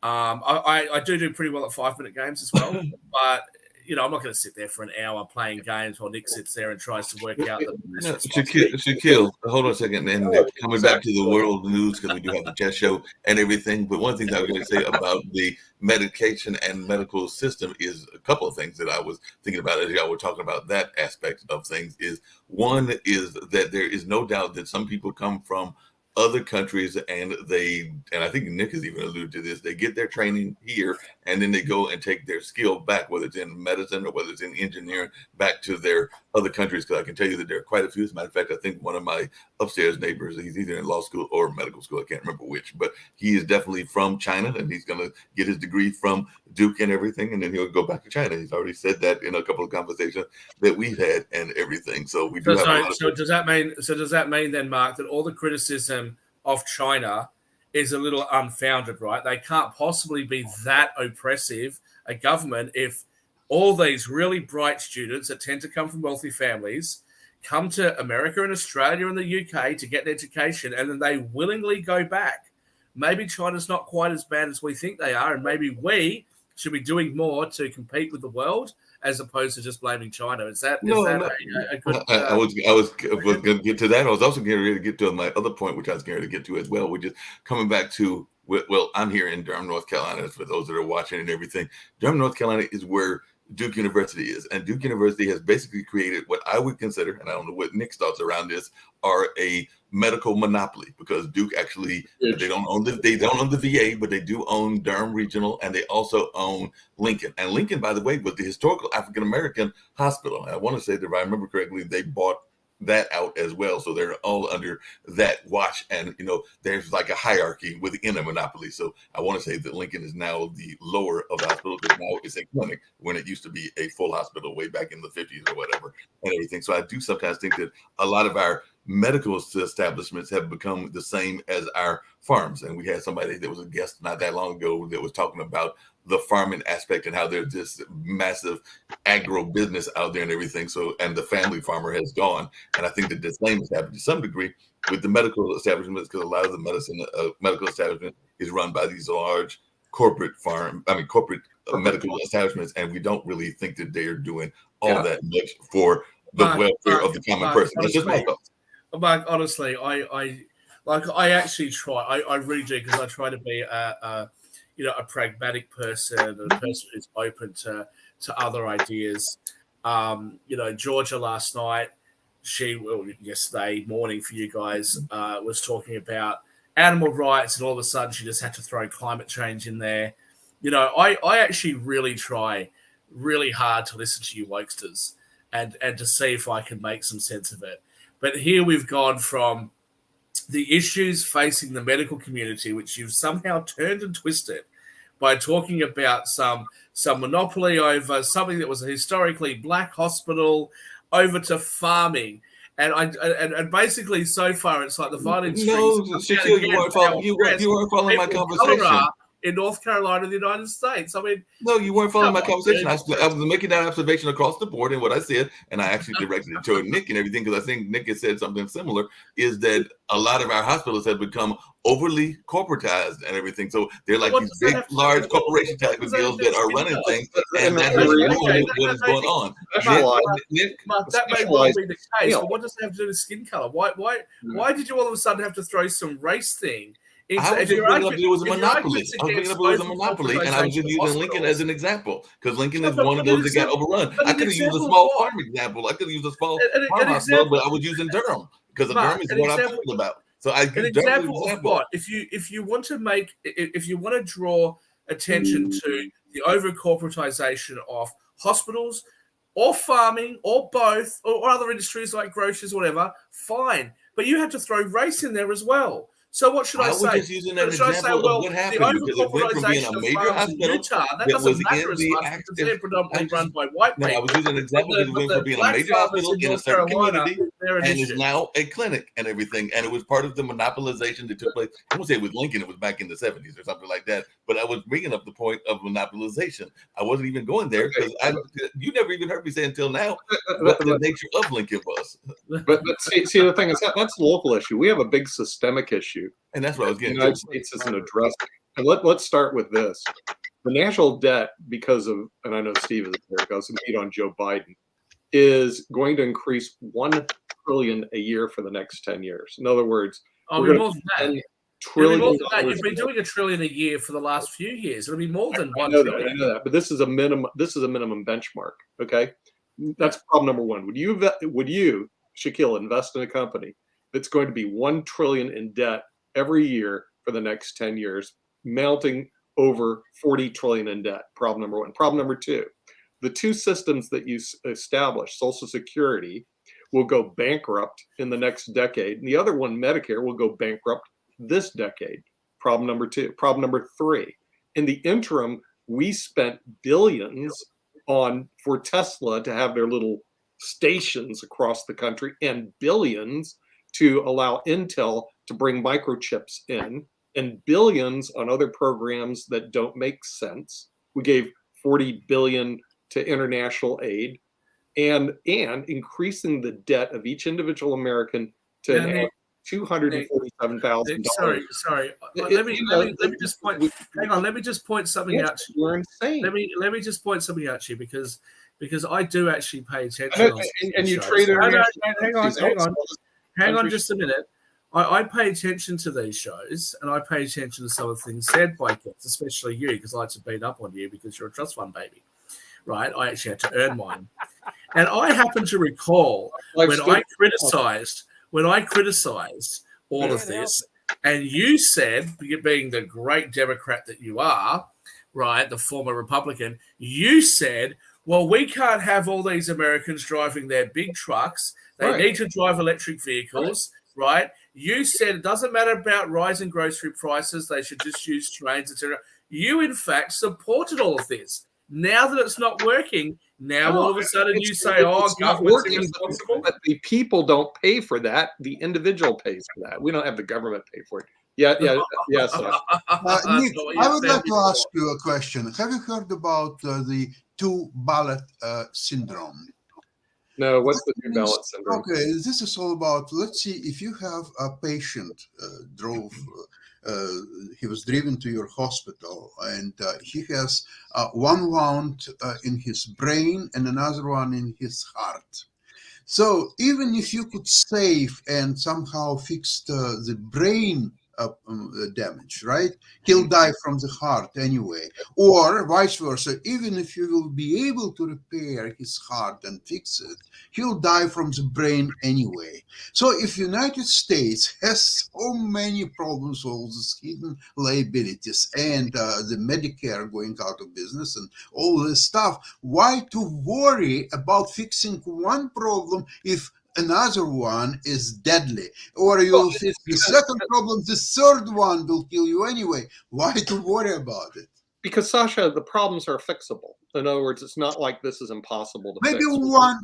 Speaker 2: I do pretty well at 5 minute games as well, but I'm not going to sit there for an hour playing games while Nick sits there and tries to work out the best.
Speaker 1: Shaquille, hold on a second. And coming back to the world news, because we do have the chess show and everything. But one of the things I was going to say about the medication and medical system is a couple of things that I was thinking about as y'all were talking about that aspect of things. Is one is that there is no doubt that some people come from other countries, and I think Nick has even alluded to this, they get their training here and then they go and take their skill back, whether it's in medicine or whether it's in engineering, back to their other countries. Because I can tell you that there are quite a few. As a matter of fact, I think one of my upstairs neighbors, he's either in law school or medical school, I can't remember which, but he is definitely from China, and he's going to get his degree from Duke and everything, and then he'll go back to China. He's already said that in a couple of conversations that we've had and everything. So we do have a lot of
Speaker 2: does that mean then, Mark, that all the criticism of China is a little unfounded, right? They can't possibly be that oppressive a government if all these really bright students that tend to come from wealthy families come to America and Australia and the UK to get an education, and then they willingly go back. Maybe China's not quite as bad as we think they are, and maybe we should be doing more to compete with the world as opposed to just blaming China. Is that a good?
Speaker 1: I was going to get to that. I was also getting ready to get to my other point, which I was getting ready to get to as well, which is coming back to, well, I'm here in Durham, North Carolina, for those that are watching and everything. Durham, North Carolina is where Duke University is. And Duke University has basically created what I would consider, and I don't know what Nick's thoughts around this, are a medical monopoly, because Duke actually, they don't own the VA, but they do own Durham Regional, and they also own Lincoln. And Lincoln, by the way, was the historical African-American hospital. And I want to say that if I remember correctly, they bought that out as well. So they're all under that watch. And, there's like a hierarchy within a monopoly. So I want to say that Lincoln is now the lower of the hospital, because now it's a clinic when it used to be a full hospital way back in the 50s or whatever and everything. So I do sometimes think that a lot of our medical establishments have become the same as our farms. And we had somebody that was a guest not that long ago that was talking about the farming aspect and how there's this massive agro business out there and everything. So, and the family farmer has gone. And I think that the same has happened to some degree with the medical establishments, because a lot of the medical establishment is run by these large corporate medical establishments, and we don't really think that they're doing all that much for the welfare of the common person. That's just my thoughts.
Speaker 2: Mark, honestly, I actually try. I really do, because I try to be a pragmatic person and a person who's open to other ideas. Georgia last night, yesterday morning for you guys, was talking about animal rights, and all of a sudden she just had to throw climate change in there. I actually really try really hard to listen to you wokesters and to see if I can make some sense of it. But here we've gone from the issues facing the medical community, which you've somehow turned and twisted by talking about some monopoly over something that was a historically black hospital, over to farming. And basically, so far, it's like the violence.
Speaker 1: No, Shaquille, you weren't following my conversation.
Speaker 2: In North Carolina, the United States. I mean,
Speaker 1: no, you weren't following my conversation. I was making that observation across the board, and what I said, and I actually directed it to Nick and everything, because I think Nick has said something similar, is that a lot of our hospitals have become overly corporatized and everything. So they're like these big, large corporation type of deals that are running things, and that is what is going on.
Speaker 2: That may well be the case, but what does that have to do with skin color? Why did you all of a sudden have to throw some race thing?
Speaker 1: I was just bringing up it was a monopoly. And I was just using Lincoln as an example, because Lincoln is one of those that got overrun. I could have used a small farm example. I could have used a small farm hospital, but I was using Durham, because Durham is what I'm talking about. So I give an example of what?
Speaker 2: If you want to draw attention to the over corporatization of hospitals or farming or both or other industries like groceries or whatever, fine. But you had to throw race in there as well. So what should I say?
Speaker 1: I was just using that example of what happened, because it went from being a major hospital
Speaker 2: Utah, that was in the active, predominantly run by white people.
Speaker 1: No, I was using an example because it went from being a major hospital in a certain community and is now a clinic and everything. And it was part of the monopolization that took place. I won't say it was Lincoln, it was back in the 70s or something like that. But I was bringing up the point of monopolization. I wasn't even going there, because you never even heard me say until now what the nature of Lincoln was.
Speaker 3: But see, the thing is, that's a local issue. We have a big systemic issue.
Speaker 1: And that's what I was getting.
Speaker 3: The United States isn't addressing. And let's start with this: the national debt, because of, and I know Steve is there, goes to beat on Joe Biden, is going to increase $1 trillion a year for the next 10 years. In other words,
Speaker 2: more than that. You've been doing $1 trillion a year for the last few years. It'll be more than $1 trillion.
Speaker 3: I know that, but this is a minimum. This is a minimum benchmark. Okay, that's problem number one. Would you, Shaquille, invest in a company that's going to be $1 trillion in debt every year for the next 10 years, mounting over $40 trillion in debt? Problem number one. Problem number two, the two systems that you establish, Social Security, will go bankrupt in the next decade, and the other one, Medicare, will go bankrupt this decade. Problem number two. Problem number three, in the interim, we spent billions for Tesla to have their little stations across the country, and billions to allow Intel to bring microchips in, and billions on other programs that don't make sense. We gave $40 billion to international aid, and increasing the debt of each individual American to $247,000.
Speaker 2: Sorry. Let me just point. Hang on. Let me just point something out.
Speaker 3: You're insane.
Speaker 2: Let me just point something out to you, because I do actually pay attention.
Speaker 3: And you trade.
Speaker 2: Hang on just a minute. I pay attention to these shows, and I pay attention to some of the things said by guests, especially you, because I like to beat up on you because you're a trust fund baby, right? I actually had to earn mine. And I happen to recall when I criticized all of this, and you said, being the great Democrat that you are, right, the former Republican, you said, well, we can't have all these Americans driving their big trucks. They need to drive electric vehicles, right? You said it doesn't matter about rising grocery prices. They should just use trains, etc. You, in fact, supported all of this. Now that it's not working, all of a sudden you say,
Speaker 3: it's not working, but the people don't pay for that. The individual pays for that. We don't have the government pay for it. Yes.
Speaker 6: Nick, I would like to ask you a question. Have you heard about the two ballot syndrome?
Speaker 3: No, what's the new ballot syndrome?
Speaker 6: Okay, this is all about, let's see, if you have a patient he was driven to your hospital, and he has one wound in his brain and another one in his heart. So even if you could save and somehow fix the brain damage, right? He'll die from the heart anyway. Or vice versa, even if you will be able to repair his heart and fix it, he'll die from the brain anyway. So if United States has so many problems, all these hidden liabilities and the Medicare going out of business and all this stuff, why to worry about fixing one problem if another one is deadly? Or you'll fix the second problem, the third one will kill you anyway. Why to worry about it?
Speaker 3: Because, Sasha, the problems are fixable. In other words, it's not like this is impossible to
Speaker 6: Maybe
Speaker 3: fix.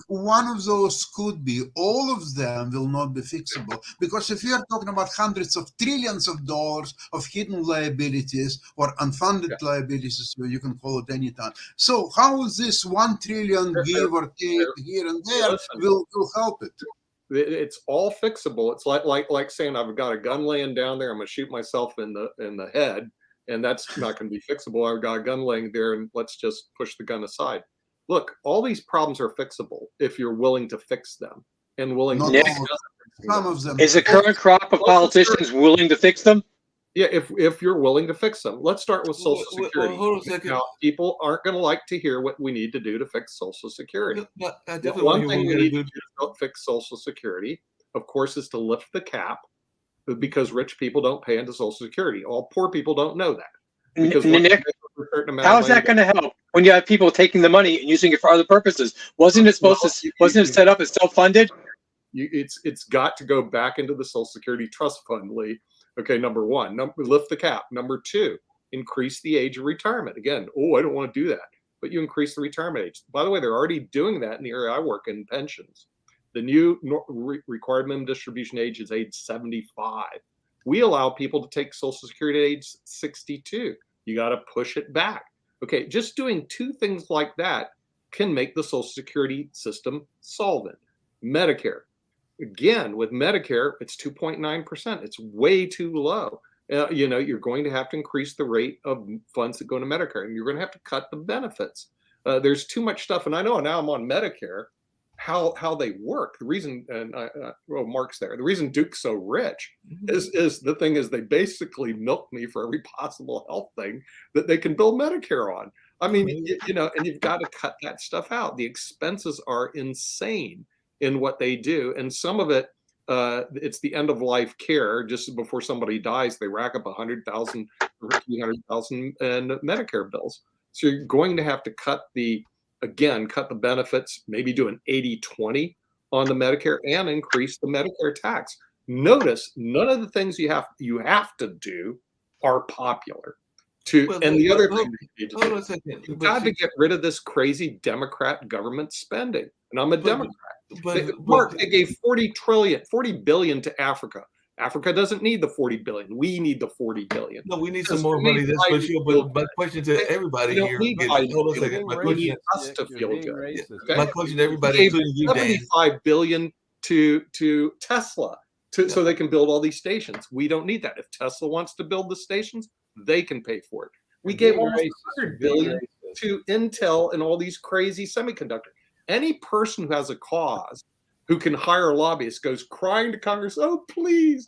Speaker 6: one of those could be. All of them will not be fixable, because if we are talking about hundreds of trillions of dollars of hidden liabilities or unfunded liabilities, you can call it any time. So how is this 1 trillion give or take here and there will help it?
Speaker 3: It's all fixable. It's like saying I've got a gun laying down there, I'm going to shoot myself in the head. And that's not going to be fixable. I've got a gun laying there, and let's just push the gun aside. Look, all these problems are fixable if you're willing to fix them and willing to
Speaker 5: Nick,
Speaker 6: some of them.
Speaker 5: Is the current crop of politicians willing to fix them?
Speaker 3: Yeah, if you're willing to fix them. Let's start with Social Security.
Speaker 1: Hold on a second.
Speaker 3: Now, people aren't going to like to hear what we need to do to fix Social Security.
Speaker 1: One
Speaker 3: thing we need to do to fix Social Security, of course, is to lift the cap, because rich people don't pay into Social Security. All poor people don't know that. Because
Speaker 5: Nick, how is that going to help when you have people taking the money and using it for other purposes? Wasn't it set up as self-funded?
Speaker 3: It's got to go back into the Social Security Trust Fund, Lee. Okay, number one, lift the cap. Number two, increase the age of retirement. Again, I don't want to do that, but you increase the retirement age. By the way, they're already doing that in the area I work in, pensions. The new required minimum distribution age is age 75. We allow people to take Social Security at age 62. You got to push it back. Okay, just doing two things like that can make the Social Security system solvent. Medicare. Again, with Medicare, it's 2.9%. It's way too low. You're going to have to increase the rate of funds that go to Medicare, and you're going to have to cut the benefits. There's too much stuff, and I know now I'm on Medicare. How they work. The reason, and Mark's there. The reason Duke's so rich is they basically milk me for every possible health thing that they can bill Medicare on. I mean, and you've got to cut that stuff out. The expenses are insane in what they do, and some of it, it's the end of life care. Just before somebody dies, they rack up 100,000 or 300,000 in Medicare bills. So you're going to have to cut the benefits, maybe do an 80-20 on the Medicare and increase the Medicare tax. Notice none of the things you have to do are popular. The other thing you've got to get rid of this crazy Democrat government spending. And I'm a Democrat. They gave $40 billion to Africa. Africa doesn't need the 40 billion. We need the 40 billion.
Speaker 1: No, we need some more money. That's for sure. But my question to everybody here is, hold on a second. My question
Speaker 3: us to feel good.
Speaker 1: Okay? My question to everybody, including you, Dan.
Speaker 3: $75 billion to Tesla so they can build all these stations. We don't need that. If Tesla wants to build the stations, they can pay for it. We gave almost $100 billion to Intel and all these crazy semiconductors. Any person who has a cause, who can hire lobbyists, goes crying to Congress, oh, please,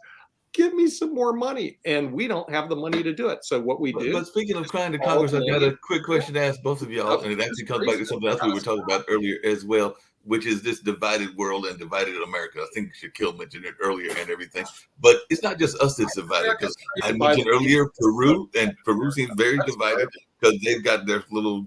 Speaker 3: give me some more money. And we don't have the money to do it. So what we do.
Speaker 1: But speaking of crying to Congress, I've got a quick question to ask both of y'all. And it actually comes back to something else we were talking about earlier as well, which is this divided world and divided America. I think Shaquille mentioned it earlier and everything. But it's not just us that's divided, because I mentioned earlier Peru, and Peru seems very divided because they've got their little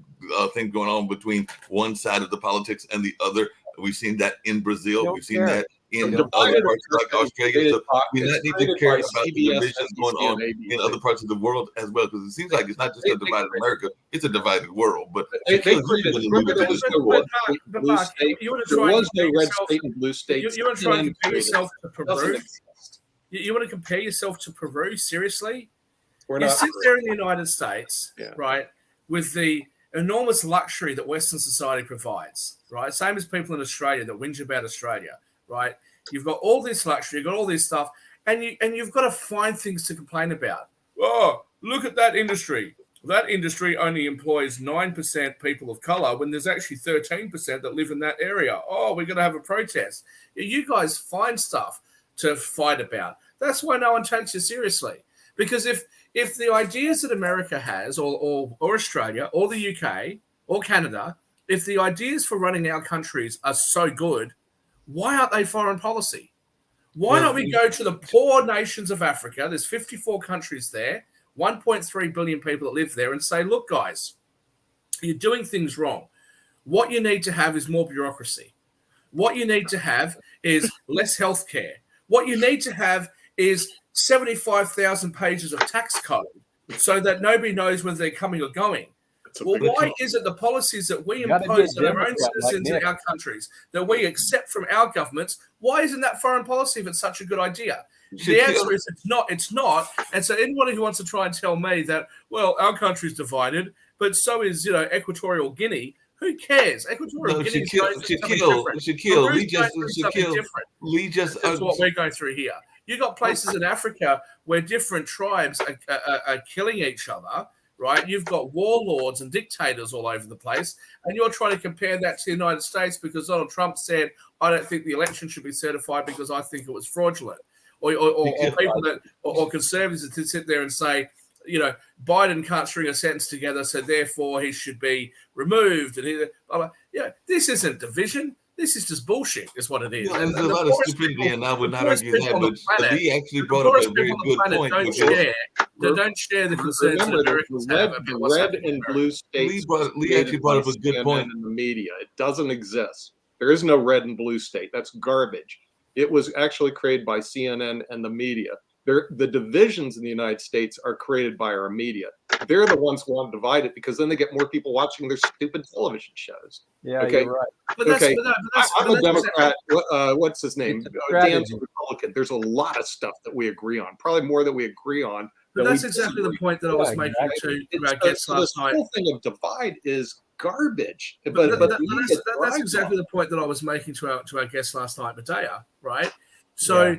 Speaker 1: thing going on between one side of the politics and the other. We've seen that in Brazil. We've seen that in other parts like Australia. So we not need to care about the divisions going on in other parts of the world as well, because it seems like it's not just a divided America, it's a divided world. But
Speaker 3: there was no red state and blue state.
Speaker 2: You want to try and compare yourself to Peru? You want to compare yourself to Peru? Seriously? You sit there in the United States, right, with the enormous luxury that Western society provides, right? Same as people in Australia that whinge about Australia, right? You've got all this luxury, you've got all this stuff, and you've got to find things to complain about. Oh, look at that industry. That industry only employs 9% people of color when there's actually 13% that live in that area. Oh, we're going to have a protest. You guys find stuff to fight about. That's why no one takes you seriously. Because if the ideas that America has, or Australia, or the UK, or Canada, if the ideas for running our countries are so good, why aren't they foreign policy? Why don't we go to the poor nations of Africa? There's 54 countries there, 1.3 billion people that live there, and say, look, guys, you're doing things wrong. What you need to have is more bureaucracy. What you need to have is less healthcare. What you need to have is 75,000 pages of tax code so that nobody knows whether they're coming or going. Well, why is it the policies that we impose on our own citizens in our countries, that we accept from our governments, why isn't that foreign policy if it's such a good idea? The answer is it's not. And so anybody who wants to try and tell me that, well, our country's divided, but so is, Equatorial Guinea, who cares? Equatorial Guinea is going through something different. That's what we're going through here. You've got places in Africa where different tribes are killing each other, right? You've got warlords and dictators all over the place, and you're trying to compare that to the United States because Donald Trump said, I don't think the election should be certified because I think it was fraudulent. Or people or conservatives that sit there and say, Biden can't string a sentence together, so therefore he should be removed. And this isn't division. This is just bullshit, is what it is.
Speaker 1: There's a lot of stupidity, and I would not argue that. But Lee actually brought up a very good point.
Speaker 2: Don't share the concerns that Americans have.
Speaker 3: The red and blue states.
Speaker 1: Lee actually brought up a good point.
Speaker 3: In the media, it doesn't exist. There is no red and blue state. That's garbage. It was actually created by CNN and the media. The divisions in the United States are created by our media. They're the ones who want to divide it because then they get more people watching their stupid television shows.
Speaker 7: Yeah,
Speaker 3: okay?
Speaker 7: You're right.
Speaker 3: I'm a Democrat. What's his name? Dan's a Republican. There's a lot of stuff that we agree on, probably more that we agree on.
Speaker 2: But that's exactly the point that I was making to our guests last night.
Speaker 3: The whole thing of divide is garbage.
Speaker 2: But that's exactly the point that I was making to our guest last night, Medea, right? So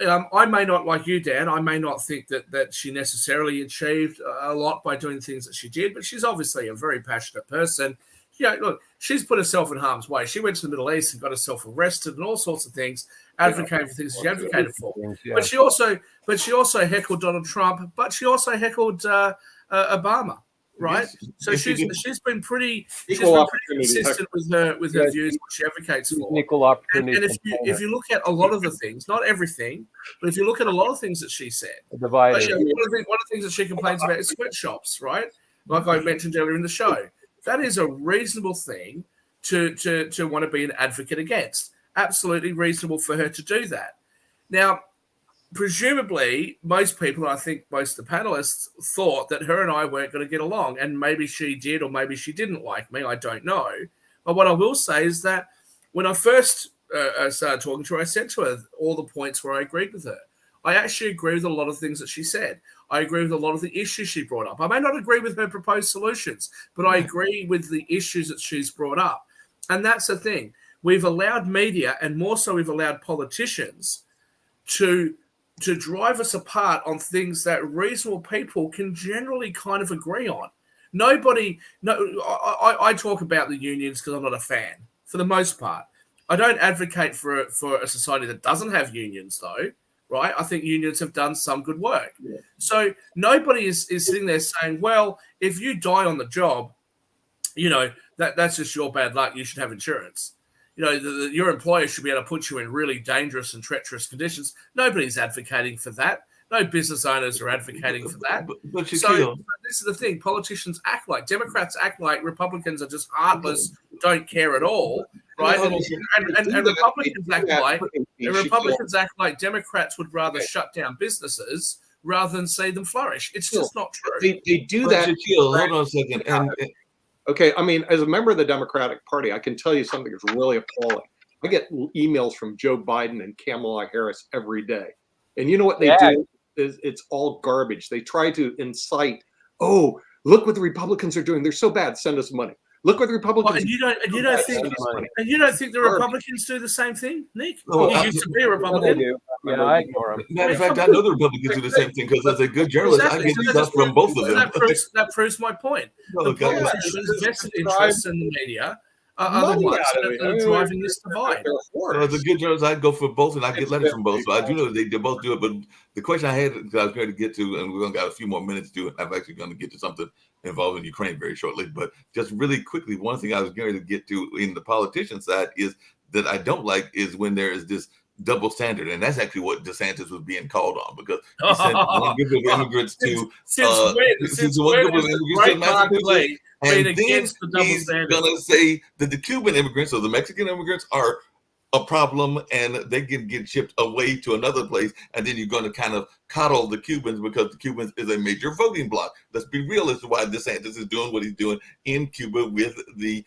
Speaker 2: I may not, like you, Dan, I may not think that she necessarily achieved a lot by doing things that she did, but she's obviously a very passionate person. Look, she's put herself in harm's way. She went to the Middle East and got herself arrested and all sorts of things, advocating for things she advocated for. Yeah. But she also heckled Donald Trump, but she also heckled Obama, right? Yes. So she's been pretty consistent with her views, what she advocates for.
Speaker 7: Equal opportunity.
Speaker 2: And if you look at a lot of the things, not everything, but if you look at a lot of things that she said, one of the things that she complains about is sweatshops, right? Like I mentioned earlier in the show. That is a reasonable thing to want to be an advocate against. Absolutely reasonable for her to do that. Now, presumably, most people, I think most of the panelists, thought that her and I weren't going to get along, and maybe she did or maybe she didn't like me. I don't know. But what I will say is that when I first started talking to her, I said to her all the points where I agreed with her. I actually agree with a lot of things that she said. I agree with a lot of the issues she brought up. I may not agree with her proposed solutions, but I agree with the issues that she's brought up. And that's the thing. We've allowed media, and more so we've allowed politicians to drive us apart on things that reasonable people can generally kind of agree on. I talk about the unions because I'm not a fan, for the most part. I don't advocate for a society that doesn't have unions, though. Right? I think unions have done some good work. Yeah. So nobody is sitting there saying, well, if you die on the job, that's just your bad luck. You should have insurance. Your employer should be able to put you in really dangerous and treacherous conditions. Nobody's advocating for that. No business owners are advocating for that.
Speaker 1: But
Speaker 2: this is the thing. Politicians Democrats act like Republicans are just heartless, don't care at all. Right, and Republicans act like Democrats would rather shut down businesses rather than see them flourish. It's just not true.
Speaker 3: They do that.
Speaker 1: Hold on a second.
Speaker 3: Okay, I mean, as a member of the Democratic Party, I can tell you something that's really appalling. I get emails from Joe Biden and Kamala Harris every day, and you know what they do is it's all garbage. They try to incite, Look what the Republicans are doing. They're so bad. Send us money. Look what the Republicans.
Speaker 2: And you don't think the Republicans do the same thing, Nick?
Speaker 1: Oh,
Speaker 2: you used to be a Republican.
Speaker 7: They do. Yeah, I ignore them.
Speaker 1: Matter of fact, I know the Republicans do the same thing because as a good journalist, I get stuff from both of them.
Speaker 2: That proves my point. The politicians' vested interests in the media are the ones that are driving this divide.
Speaker 1: As a good journalist, I go for both, and I get letters from both. So I do know they both do it. But the question I had, that I was going to get to, and we're going to got a few more minutes to it. I'm actually going to get to something involving Ukraine very shortly. But just really quickly, one thing I was going to get to in the politician side is that I don't like is when there is this double standard, and that's actually what DeSantis was being called on because he sent one group of immigrants to Massachusetts, and then he's gonna say that the Cuban immigrants or the Mexican immigrants are a problem and they can get shipped away to another place, and then you're going to kind of coddle the Cubans because the Cubans is a major voting bloc. Let's be real as to why DeSantis is doing what he's doing in Cuba with the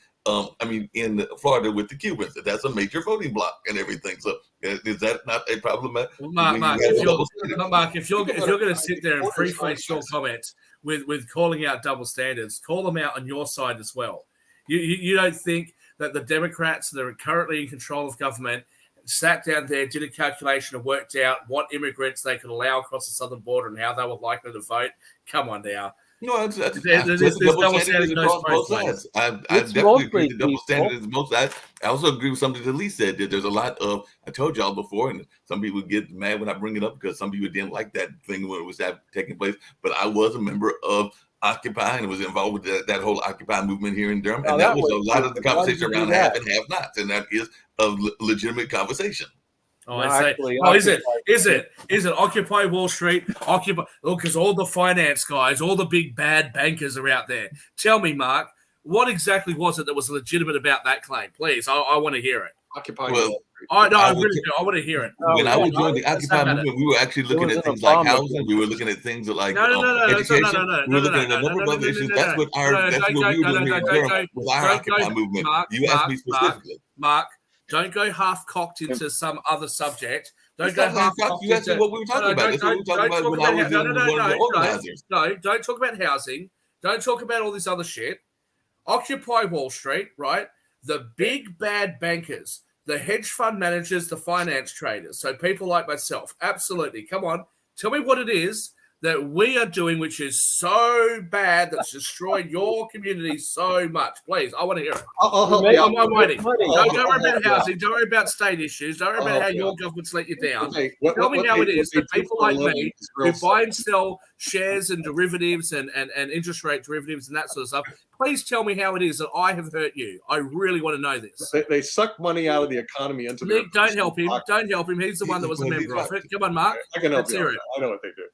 Speaker 1: in Florida with the Cubans. That's a major voting bloc and everything. So is that not a problem?
Speaker 2: Mark, if you're going to sit there and preface your comments with calling out double standards, call them out on your side as well. You don't think that the Democrats that are currently in control of government sat down there, did a calculation and worked out what immigrants they could allow across the southern border and how they were likely to vote? Come on now.
Speaker 1: No, that's double standards across both sides. I definitely agree with double standards on both sides. I also agree with something that Lee said, that there's a lot of, I told y'all before, and some people get mad when I bring it up because some people didn't like that thing when it was taking place, but I was a member of Occupy and was involved with that whole Occupy movement here in Durham, and that was a lot of the conversation around have and have nots, and that is a legitimate conversation.
Speaker 2: Oh, is it Occupy Wall Street? Occupy, because all the finance guys, all the big bad bankers are out there. Tell me, Mark, what exactly was it that was legitimate about that claim? Please, I want to hear it.
Speaker 3: Occupy
Speaker 2: Wall Street. I really do. I want to hear it.
Speaker 1: When I was doing the Occupy movement, we were actually looking at things like housing. We were looking at things like education. We were looking at a number of other issues. That's what we were doing here in Durham with our Occupy movement. You asked me specifically.
Speaker 2: Mark, don't go half-cocked into some other subject.
Speaker 1: Don't go half-cocked. You asked me what we were talking about. That's what we were talking about when I was one of the organizers.
Speaker 2: No, don't talk about housing. Don't talk about all this other shit. Occupy Wall Street, right? The big bad bankers, the hedge fund managers, the finance traders. So people like myself. Absolutely. Come on. Tell me what it is that we are doing, which is so bad that's destroyed your community so much. Please, I want to hear it.
Speaker 3: I'll help you.
Speaker 2: I'm waiting. Don't worry about housing. Don't worry about state issues. Don't worry about how your government's let you down. Tell me how it is that people like me who buy and sell shares and derivatives and interest rate derivatives and that sort of stuff, please tell me how it is that I have hurt you. I really want to know this.
Speaker 3: They suck money out of the economy into
Speaker 2: Nick, don't help him. Don't help him. He's the one that was a member of it. Come on, Mark.
Speaker 3: I can help you. I know what they do.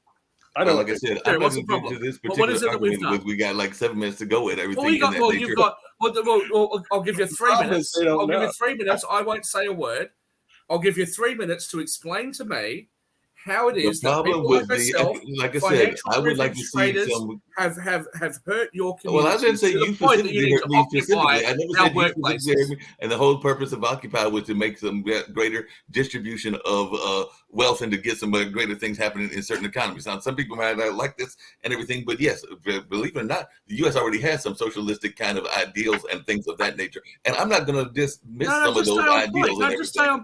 Speaker 3: I know,
Speaker 1: like I said, I'm not going to this particular argument. We got like 7 minutes to go with everything.
Speaker 2: I'll give you 3 minutes. I'll give you 3 minutes. I won't say a word. I'll give you 3 minutes to explain to me how it is that people like myself,
Speaker 1: like I said, I would like to see some
Speaker 2: have hurt your community.
Speaker 1: Well, I didn't say you specifically hurt me specifically. I never said you specifically hurt me. And the whole purpose of Occupy was to make some greater distribution of wealth and to get some greater things happening in certain economies. Now, some people might not like this and everything, but yes, believe it or not, the U.S. already has some socialistic kind of ideals and things of that nature. And I'm not going to dismiss some of those ideals.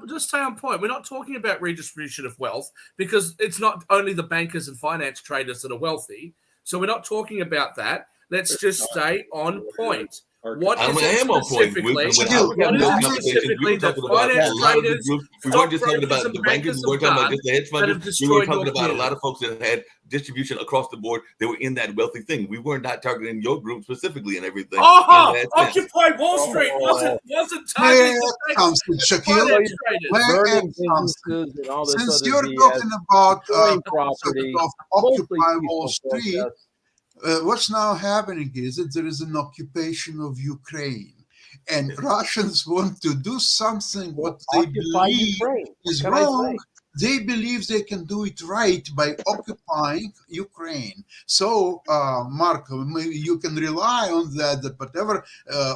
Speaker 2: Just stay on point. We're not talking about redistribution of wealth because it's not only the bankers and finance traders that are wealthy. So we're not talking about that. Let's just stay on point. What is it specifically? What is it specifically that finance traders,
Speaker 1: we weren't just talking about the bankers, we weren't talking about just the hedge funds. We were talking about a lot of folks that had distribution across the board. They were in that wealthy thing. We were not targeting your group specifically and everything.
Speaker 2: Occupy Wall Street wasn't targeting
Speaker 6: Shaquille. Since you're talking about
Speaker 7: property,
Speaker 6: Occupy Wall Street, what's now happening is that there is an occupation of Ukraine, and Russians want to do something what they believe is wrong. They believe they can do it right by occupying Ukraine. So, Mark, you can rely on that whatever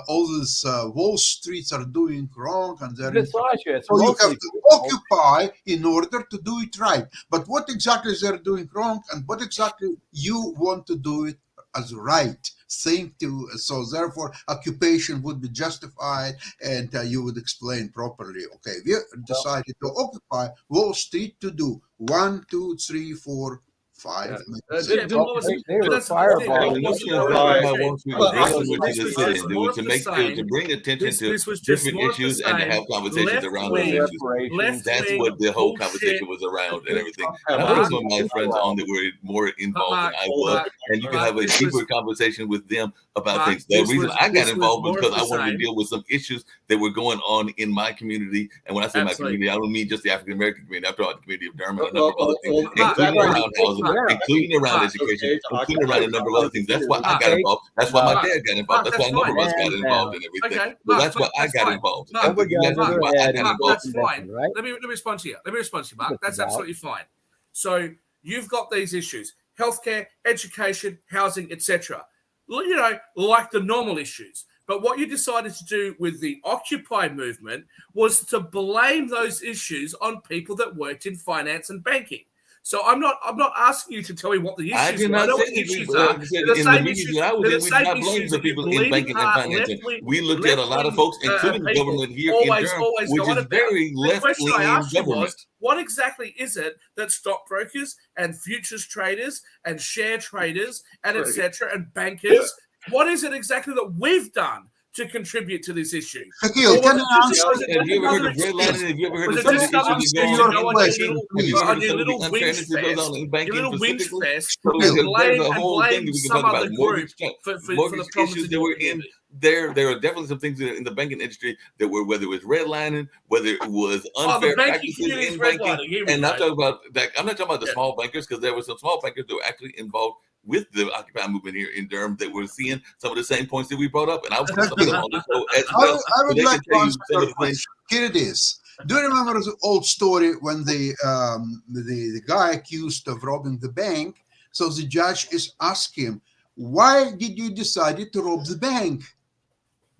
Speaker 6: all these Wall Streets are doing wrong, and so you have to occupy in order to do it right. But what exactly they're doing wrong, and what exactly you want to do it as right thing to. So therefore, occupation would be justified, and you would explain properly. Okay, we decided to occupy Wall Street to do 1, 2, 3, 4, 5.
Speaker 3: Yeah.
Speaker 6: maybe
Speaker 2: Yeah,
Speaker 6: six.
Speaker 2: but what was
Speaker 7: They were
Speaker 2: that's the thing.
Speaker 7: fireballing.
Speaker 2: What was
Speaker 1: Most
Speaker 2: the
Speaker 1: of
Speaker 2: point?
Speaker 1: Occupy Wall Street
Speaker 3: Well,
Speaker 1: was
Speaker 3: I-
Speaker 1: very similar to the
Speaker 2: This was
Speaker 1: sit-in.
Speaker 2: just
Speaker 1: It
Speaker 2: more
Speaker 1: was
Speaker 2: of
Speaker 1: to
Speaker 2: the
Speaker 1: make
Speaker 2: same.
Speaker 1: to bring attention to
Speaker 2: This was just
Speaker 1: different
Speaker 2: more of the
Speaker 1: issues and to
Speaker 2: same.
Speaker 1: have conversations around those
Speaker 2: Left-wing,
Speaker 1: issues.
Speaker 7: Reparations.
Speaker 1: That's
Speaker 2: left-wing
Speaker 1: what the whole
Speaker 2: bullshit.
Speaker 1: conversation was around and everything.
Speaker 3: Yeah,
Speaker 1: And I
Speaker 3: but
Speaker 1: have
Speaker 3: it's-
Speaker 1: some of my friends on that were more involved than I was,
Speaker 2: Mark,
Speaker 1: and you can
Speaker 2: Mark,
Speaker 1: have a
Speaker 2: this
Speaker 1: deeper
Speaker 2: was-
Speaker 1: conversation with them about
Speaker 2: Mark,
Speaker 1: things. The
Speaker 2: this
Speaker 1: reason
Speaker 2: was-
Speaker 1: I got
Speaker 2: this was
Speaker 1: involved was
Speaker 2: more
Speaker 1: because
Speaker 2: of
Speaker 1: I
Speaker 2: the
Speaker 1: wanted to
Speaker 2: same.
Speaker 1: deal with some issues that were going on in my community. And when I say my
Speaker 2: Absolutely.
Speaker 1: community, I don't mean just the African American community. I'm talking about the community of Durham and a
Speaker 3: Well,
Speaker 1: number of other things,
Speaker 3: well,
Speaker 1: including
Speaker 3: that's
Speaker 1: around
Speaker 3: right.
Speaker 1: housing,
Speaker 3: Yeah,
Speaker 1: including around
Speaker 2: Mark,
Speaker 1: education,
Speaker 3: okay to
Speaker 1: including around a number of other things. That's why I got
Speaker 7: Okay.
Speaker 1: involved. That's why my
Speaker 2: Mark,
Speaker 1: dad got involved.
Speaker 2: Mark,
Speaker 1: That's why a
Speaker 2: that's
Speaker 1: number of us
Speaker 7: fine.
Speaker 1: got involved in everything.
Speaker 2: Okay,
Speaker 1: So
Speaker 2: Mark,
Speaker 1: that's why I
Speaker 2: that's
Speaker 1: got
Speaker 2: fine.
Speaker 1: involved.
Speaker 2: Mark,
Speaker 1: And
Speaker 7: What we got
Speaker 1: that's
Speaker 7: to
Speaker 1: why
Speaker 7: do
Speaker 1: I
Speaker 7: add
Speaker 1: got
Speaker 7: is
Speaker 2: Mark,
Speaker 1: involved.
Speaker 2: that's fine.
Speaker 7: right?
Speaker 2: Let me respond to you. Let me respond to you, Mark.
Speaker 7: Just
Speaker 2: That's
Speaker 7: about.
Speaker 2: absolutely fine. So you've got these issues: healthcare, education, housing, etc. You know, like the normal issues. But what you decided to do with the Occupy movement was to blame those issues on people that worked in finance and banking. So I'm not asking you to tell me what the issues
Speaker 1: I did
Speaker 2: are. I
Speaker 1: not
Speaker 2: know
Speaker 1: say
Speaker 2: what the
Speaker 1: that
Speaker 2: issues
Speaker 1: we,
Speaker 2: are.
Speaker 1: like I said,
Speaker 2: They're the
Speaker 1: in the
Speaker 2: same
Speaker 1: meetings
Speaker 2: issues.
Speaker 1: that I was
Speaker 2: They're
Speaker 1: in,
Speaker 2: the
Speaker 1: we did
Speaker 2: same
Speaker 1: not blame
Speaker 2: issues
Speaker 1: the
Speaker 2: that you
Speaker 1: people in
Speaker 2: bleeding
Speaker 1: banking and
Speaker 2: heart
Speaker 1: finance.
Speaker 2: left-wing
Speaker 1: We looked at a lot of folks, including the
Speaker 2: people
Speaker 1: government here
Speaker 2: always
Speaker 1: in Durham,
Speaker 2: go
Speaker 1: which
Speaker 2: on
Speaker 1: is
Speaker 2: about.
Speaker 1: very
Speaker 2: The question I
Speaker 1: left-leaning
Speaker 2: asked you
Speaker 1: government.
Speaker 2: was, what exactly is it that stockbrokers and futures traders and share traders and
Speaker 3: Right.
Speaker 2: etc. and bankers, what is it exactly that we've done to contribute to this issue?
Speaker 6: Shaquille,
Speaker 2: Or
Speaker 6: can
Speaker 2: was
Speaker 6: I
Speaker 2: it
Speaker 6: answer?
Speaker 2: just- was it
Speaker 1: Have you ever heard
Speaker 2: another
Speaker 1: of
Speaker 2: excuse?
Speaker 1: redlining? Have you ever heard
Speaker 2: Was
Speaker 1: of
Speaker 2: it
Speaker 1: some of
Speaker 2: just
Speaker 1: the
Speaker 2: another
Speaker 1: issues that
Speaker 2: excuse
Speaker 1: go
Speaker 2: to
Speaker 1: on?
Speaker 2: go on
Speaker 6: question,
Speaker 2: your
Speaker 1: Have you
Speaker 6: please.
Speaker 1: heard of some of the
Speaker 2: little whinge
Speaker 1: unfairness that goes
Speaker 2: fest,
Speaker 1: on in
Speaker 2: your
Speaker 1: banking
Speaker 2: little whinge
Speaker 1: specifically?
Speaker 2: fest,
Speaker 1: So
Speaker 2: and
Speaker 1: there's
Speaker 2: blame
Speaker 1: a whole thing that we can
Speaker 2: some
Speaker 1: talk about.
Speaker 2: other group
Speaker 1: Mortgage,
Speaker 2: for the
Speaker 1: mortgage
Speaker 2: problems
Speaker 1: issues
Speaker 2: in
Speaker 1: that
Speaker 2: your
Speaker 1: were in
Speaker 2: community?
Speaker 1: there are definitely some things in the banking industry that were, whether it was redlining, whether it was
Speaker 2: Oh, the
Speaker 1: unfair
Speaker 2: banking
Speaker 1: practices
Speaker 2: community is
Speaker 1: in banking,
Speaker 2: redlining. Here we
Speaker 1: and
Speaker 2: go.
Speaker 1: not talking about that. I'm not talking about the
Speaker 2: Yeah.
Speaker 1: small bankers, because there were some small bankers that were actually involved with the Occupy movement here in Durham that were seeing some of the same points that we brought up, and I'll put some of them on the show as
Speaker 6: I
Speaker 1: well.
Speaker 6: would, I would
Speaker 1: they
Speaker 6: like
Speaker 1: can
Speaker 6: to
Speaker 1: tell you
Speaker 6: answer
Speaker 1: some of
Speaker 6: your
Speaker 1: the things.
Speaker 6: question. Here it is. Do you remember the old story when the guy accused of robbing the bank? So the judge is asking him, why did you decide to rob the bank?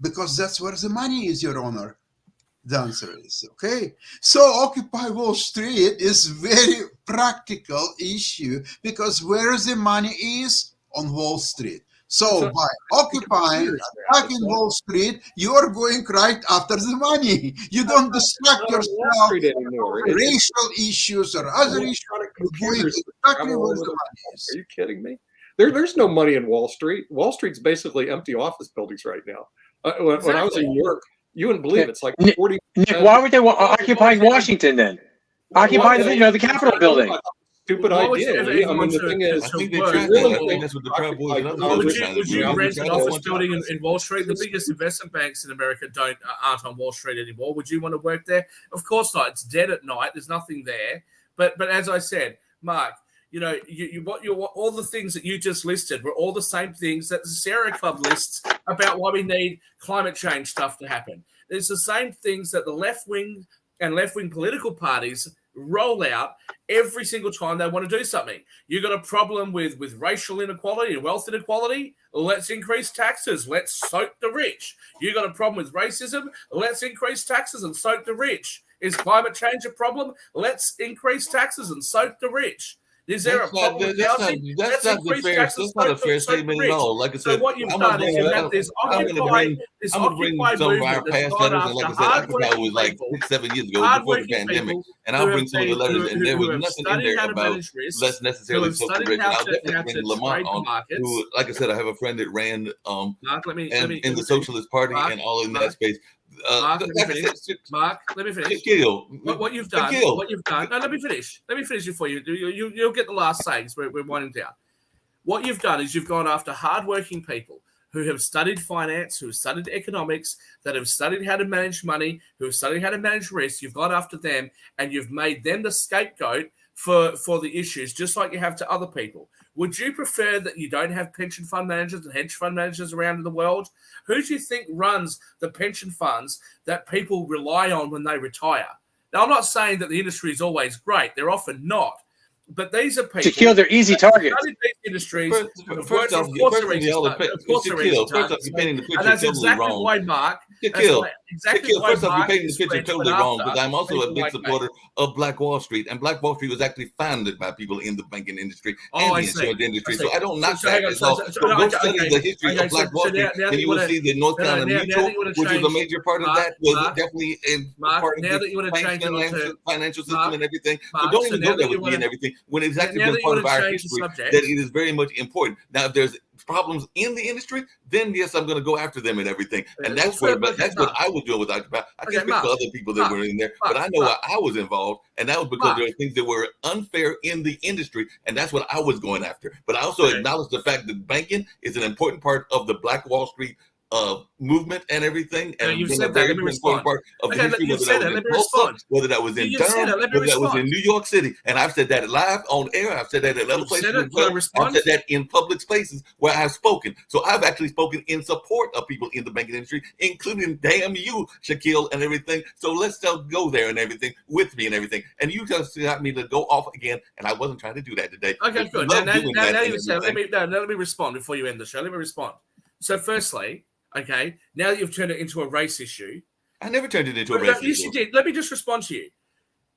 Speaker 6: Because that's where the money is, Your Honor. The answer is okay. So Occupy Wall Street is very practical issue because where the money is on Wall Street. So by occupying, attacking Wall Street, you are going right after the money. You don't distract
Speaker 3: Not on Wall
Speaker 6: yourself
Speaker 3: Street anymore.
Speaker 6: with racial issues or other issues.
Speaker 3: Electronic
Speaker 6: You're going
Speaker 3: computers
Speaker 6: exactly
Speaker 3: travel
Speaker 6: where
Speaker 3: all
Speaker 6: the
Speaker 3: over the
Speaker 6: money
Speaker 3: world.
Speaker 6: is.
Speaker 3: Are you kidding me? There's no money in Wall Street. Wall Street's basically empty office buildings right now. When I was in New York, you wouldn't believe it's like
Speaker 5: Nick,
Speaker 3: 40.
Speaker 5: Nick, why would they occupying Washington then? Occupy the Capitol building.
Speaker 3: Stupid
Speaker 2: Why would you
Speaker 3: idea.
Speaker 2: ever
Speaker 3: I
Speaker 2: even
Speaker 3: mean,
Speaker 2: want
Speaker 3: the
Speaker 2: to-
Speaker 3: thing
Speaker 2: to
Speaker 3: is,
Speaker 1: I think they
Speaker 2: work
Speaker 1: tried
Speaker 2: for-
Speaker 1: that. I think that's what the Proud Boys and other
Speaker 3: Well,
Speaker 1: folks
Speaker 2: Would
Speaker 1: are trying
Speaker 2: you
Speaker 1: to do.
Speaker 2: rent an
Speaker 1: They
Speaker 2: office
Speaker 1: want to-
Speaker 2: building in Wall Street? The biggest investment banks in America aren't on Wall Street anymore. Would you want to work there? Of course not. It's dead at night. There's nothing there. But as I said, Mark, you know, all the things that you just listed were all the same things that the Sierra Club lists about why we need climate change stuff to happen. It's the same things that the left wing and left wing political parties roll out every single time they want to do something. You got a problem with racial inequality and wealth inequality? Let's increase taxes. Let's soak the rich. You got a problem with racism? Let's increase taxes and soak the rich. Is climate change a problem? Let's increase taxes and soak the rich. Is there a problem with housing?
Speaker 1: That's not a fair statement at all. Like I
Speaker 2: So
Speaker 1: said,
Speaker 2: what you've
Speaker 1: I'm
Speaker 2: done
Speaker 1: gonna
Speaker 2: is you
Speaker 1: bring-
Speaker 2: have this
Speaker 1: I'm gonna
Speaker 2: Occupy
Speaker 1: bring some of our
Speaker 2: movement that's
Speaker 1: past
Speaker 2: gone
Speaker 1: letters, and like I
Speaker 2: after
Speaker 1: said, Occupy
Speaker 2: hardworking
Speaker 1: was like
Speaker 2: people,
Speaker 1: 6-7 years ago before the
Speaker 2: hardworking
Speaker 1: pandemic,
Speaker 2: people
Speaker 1: and I'll
Speaker 2: who
Speaker 1: bring
Speaker 2: have
Speaker 1: some of the
Speaker 2: been-
Speaker 1: letters, and there
Speaker 2: who
Speaker 1: was
Speaker 2: have
Speaker 1: nothing in
Speaker 2: studied
Speaker 1: there
Speaker 2: how to
Speaker 1: about
Speaker 2: manage risk,
Speaker 1: less
Speaker 2: who
Speaker 1: necessarily
Speaker 2: have
Speaker 1: social
Speaker 2: studied
Speaker 1: direction.
Speaker 2: how
Speaker 1: I'll
Speaker 2: to
Speaker 1: definitely bring Lamont
Speaker 2: trade the
Speaker 1: on,
Speaker 2: markets.
Speaker 1: who, like I said, I have a friend that ran
Speaker 2: Mark, let me
Speaker 1: in the Socialist Party
Speaker 2: Mark,
Speaker 1: and all in
Speaker 2: Mark,
Speaker 1: that space.
Speaker 2: Mark, let me
Speaker 1: Like I
Speaker 2: finish.
Speaker 1: said,
Speaker 2: Mark, let me finish.
Speaker 1: Shaquille,
Speaker 2: What you've done.
Speaker 1: Shaquille.
Speaker 2: What you've done. No, let me finish. Let me finish before you do. You'll get the last sayings. We're winding down. What you've done is you've gone after hardworking people who have studied finance, who have studied economics, that have studied how to manage money, who have studied how to manage risk. You've gone after them, and you've made them the scapegoat for the issues, just like you have to other people. Would you prefer that you don't have pension fund managers and hedge fund managers around in the world? Who do you think runs the pension funds that people rely on when they retire? Now, I'm not saying that the industry is always great. They're often not. But these are people.
Speaker 5: Shaquille, they're easy targets.
Speaker 2: Studied these industries.
Speaker 1: First off, you're painting the picture
Speaker 2: that's
Speaker 1: totally
Speaker 2: exactly
Speaker 1: wrong.
Speaker 2: why Mark.
Speaker 1: Shaquille, first off, you're
Speaker 2: Mark
Speaker 1: painting the
Speaker 2: is
Speaker 1: picture
Speaker 2: French
Speaker 1: totally
Speaker 2: went
Speaker 1: wrong,
Speaker 2: after
Speaker 1: because I'm also a
Speaker 2: people
Speaker 1: big
Speaker 2: like me.
Speaker 1: supporter of Black Wall Street, and Black Wall Street was actually founded by people in the banking industry and
Speaker 2: Oh,
Speaker 1: the
Speaker 2: I see.
Speaker 1: insurance industry.
Speaker 2: I see.
Speaker 1: So I don't knock
Speaker 2: So hang
Speaker 1: that
Speaker 2: on,
Speaker 1: at all.
Speaker 2: so-
Speaker 1: But
Speaker 2: no,
Speaker 1: go
Speaker 2: okay,
Speaker 1: study
Speaker 2: okay.
Speaker 1: the history
Speaker 2: Okay,
Speaker 1: of Black
Speaker 2: so
Speaker 1: Wall
Speaker 2: now
Speaker 1: Street,
Speaker 2: that
Speaker 1: and
Speaker 2: you
Speaker 1: you will
Speaker 2: wanna-
Speaker 1: see that North
Speaker 2: no,
Speaker 1: Carolina
Speaker 2: now that
Speaker 1: Mutual,
Speaker 2: you wanna
Speaker 1: which was a
Speaker 2: change-
Speaker 1: major part of
Speaker 2: Mark,
Speaker 1: that, was
Speaker 2: Mark,
Speaker 1: definitely
Speaker 2: Mark,
Speaker 1: part of
Speaker 2: now that you wanna
Speaker 1: the
Speaker 2: change it onto-
Speaker 1: financial system
Speaker 2: Mark,
Speaker 1: and everything. So
Speaker 2: Mark,
Speaker 1: don't
Speaker 2: so
Speaker 1: even
Speaker 2: now
Speaker 1: go
Speaker 2: that
Speaker 1: there
Speaker 2: you
Speaker 1: with me and
Speaker 2: wanna-
Speaker 1: everything, when it's actually
Speaker 2: now
Speaker 1: been
Speaker 2: that you
Speaker 1: part of
Speaker 2: wanna
Speaker 1: our
Speaker 2: change the
Speaker 1: history,
Speaker 2: subject-
Speaker 1: that it is very much important. Now, if there's problems in the industry, then yes, I'm going to go after them and everything. And that's
Speaker 2: well,
Speaker 1: where,
Speaker 2: okay,
Speaker 1: that's what
Speaker 2: Mark.
Speaker 1: I was doing with Occupy. I
Speaker 2: Okay,
Speaker 1: can't speak
Speaker 2: Mark.
Speaker 1: for other people that
Speaker 2: Mark.
Speaker 1: were in there,
Speaker 2: Mark.
Speaker 1: but I know why
Speaker 2: Mark.
Speaker 1: I was involved, and that was because
Speaker 2: Mark.
Speaker 1: there are things that were unfair in the industry, and that's what I was going after. But I also
Speaker 2: Okay.
Speaker 1: acknowledge the fact that banking is an important part of the Black Wall Street movement and everything,
Speaker 2: No,
Speaker 1: and
Speaker 2: you've
Speaker 1: been
Speaker 2: said
Speaker 1: a
Speaker 2: that.
Speaker 1: very
Speaker 2: Let me
Speaker 1: important
Speaker 2: respond.
Speaker 1: part of the
Speaker 2: Okay,
Speaker 1: history,
Speaker 2: you've
Speaker 1: whether
Speaker 2: said
Speaker 1: that
Speaker 2: it.
Speaker 1: was
Speaker 2: Let
Speaker 1: in
Speaker 2: me
Speaker 1: Tulsa,
Speaker 2: respond.
Speaker 1: whether that was in
Speaker 2: You've said
Speaker 1: Durham,
Speaker 2: it. Let me
Speaker 1: whether that was in
Speaker 2: respond.
Speaker 1: New York City. And I've said that live on air. I've said that at other
Speaker 2: You've
Speaker 1: places
Speaker 2: said it.
Speaker 1: as well.
Speaker 2: Can I respond?
Speaker 1: I've said that in public spaces where I've spoken. So I've actually spoken in support of people in the banking industry, including damn you, Shaquille, and everything. So let's still go there and everything with me and everything. And you just got me to go off again, and I wasn't trying to do that today.
Speaker 2: Okay,
Speaker 1: But
Speaker 2: good.
Speaker 1: you love
Speaker 2: Now
Speaker 1: doing that and
Speaker 2: you said,
Speaker 1: everything.
Speaker 2: let me respond before you end the show. Let me respond. So, firstly, okay, now that you've turned it into a race issue,
Speaker 1: I never turned it into a
Speaker 2: No,
Speaker 1: race
Speaker 2: yes,
Speaker 1: issue.
Speaker 2: you did. Let me just respond to you.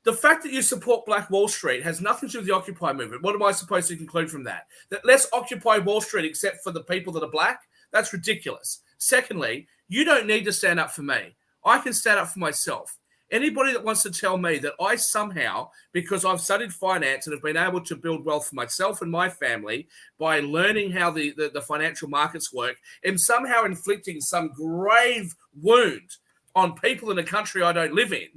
Speaker 2: The fact that you support Black Wall Street has nothing to do with the Occupy movement. What am I supposed to conclude from that? That let's occupy Wall Street except for the people that are black? That's ridiculous. Secondly, you don't need to stand up for me. I can stand up for myself. Anybody that wants to tell me that I somehow, because I've studied finance and have been able to build wealth for myself and my family by learning how the financial markets work, am somehow inflicting some grave wound on people in a country I don't live in,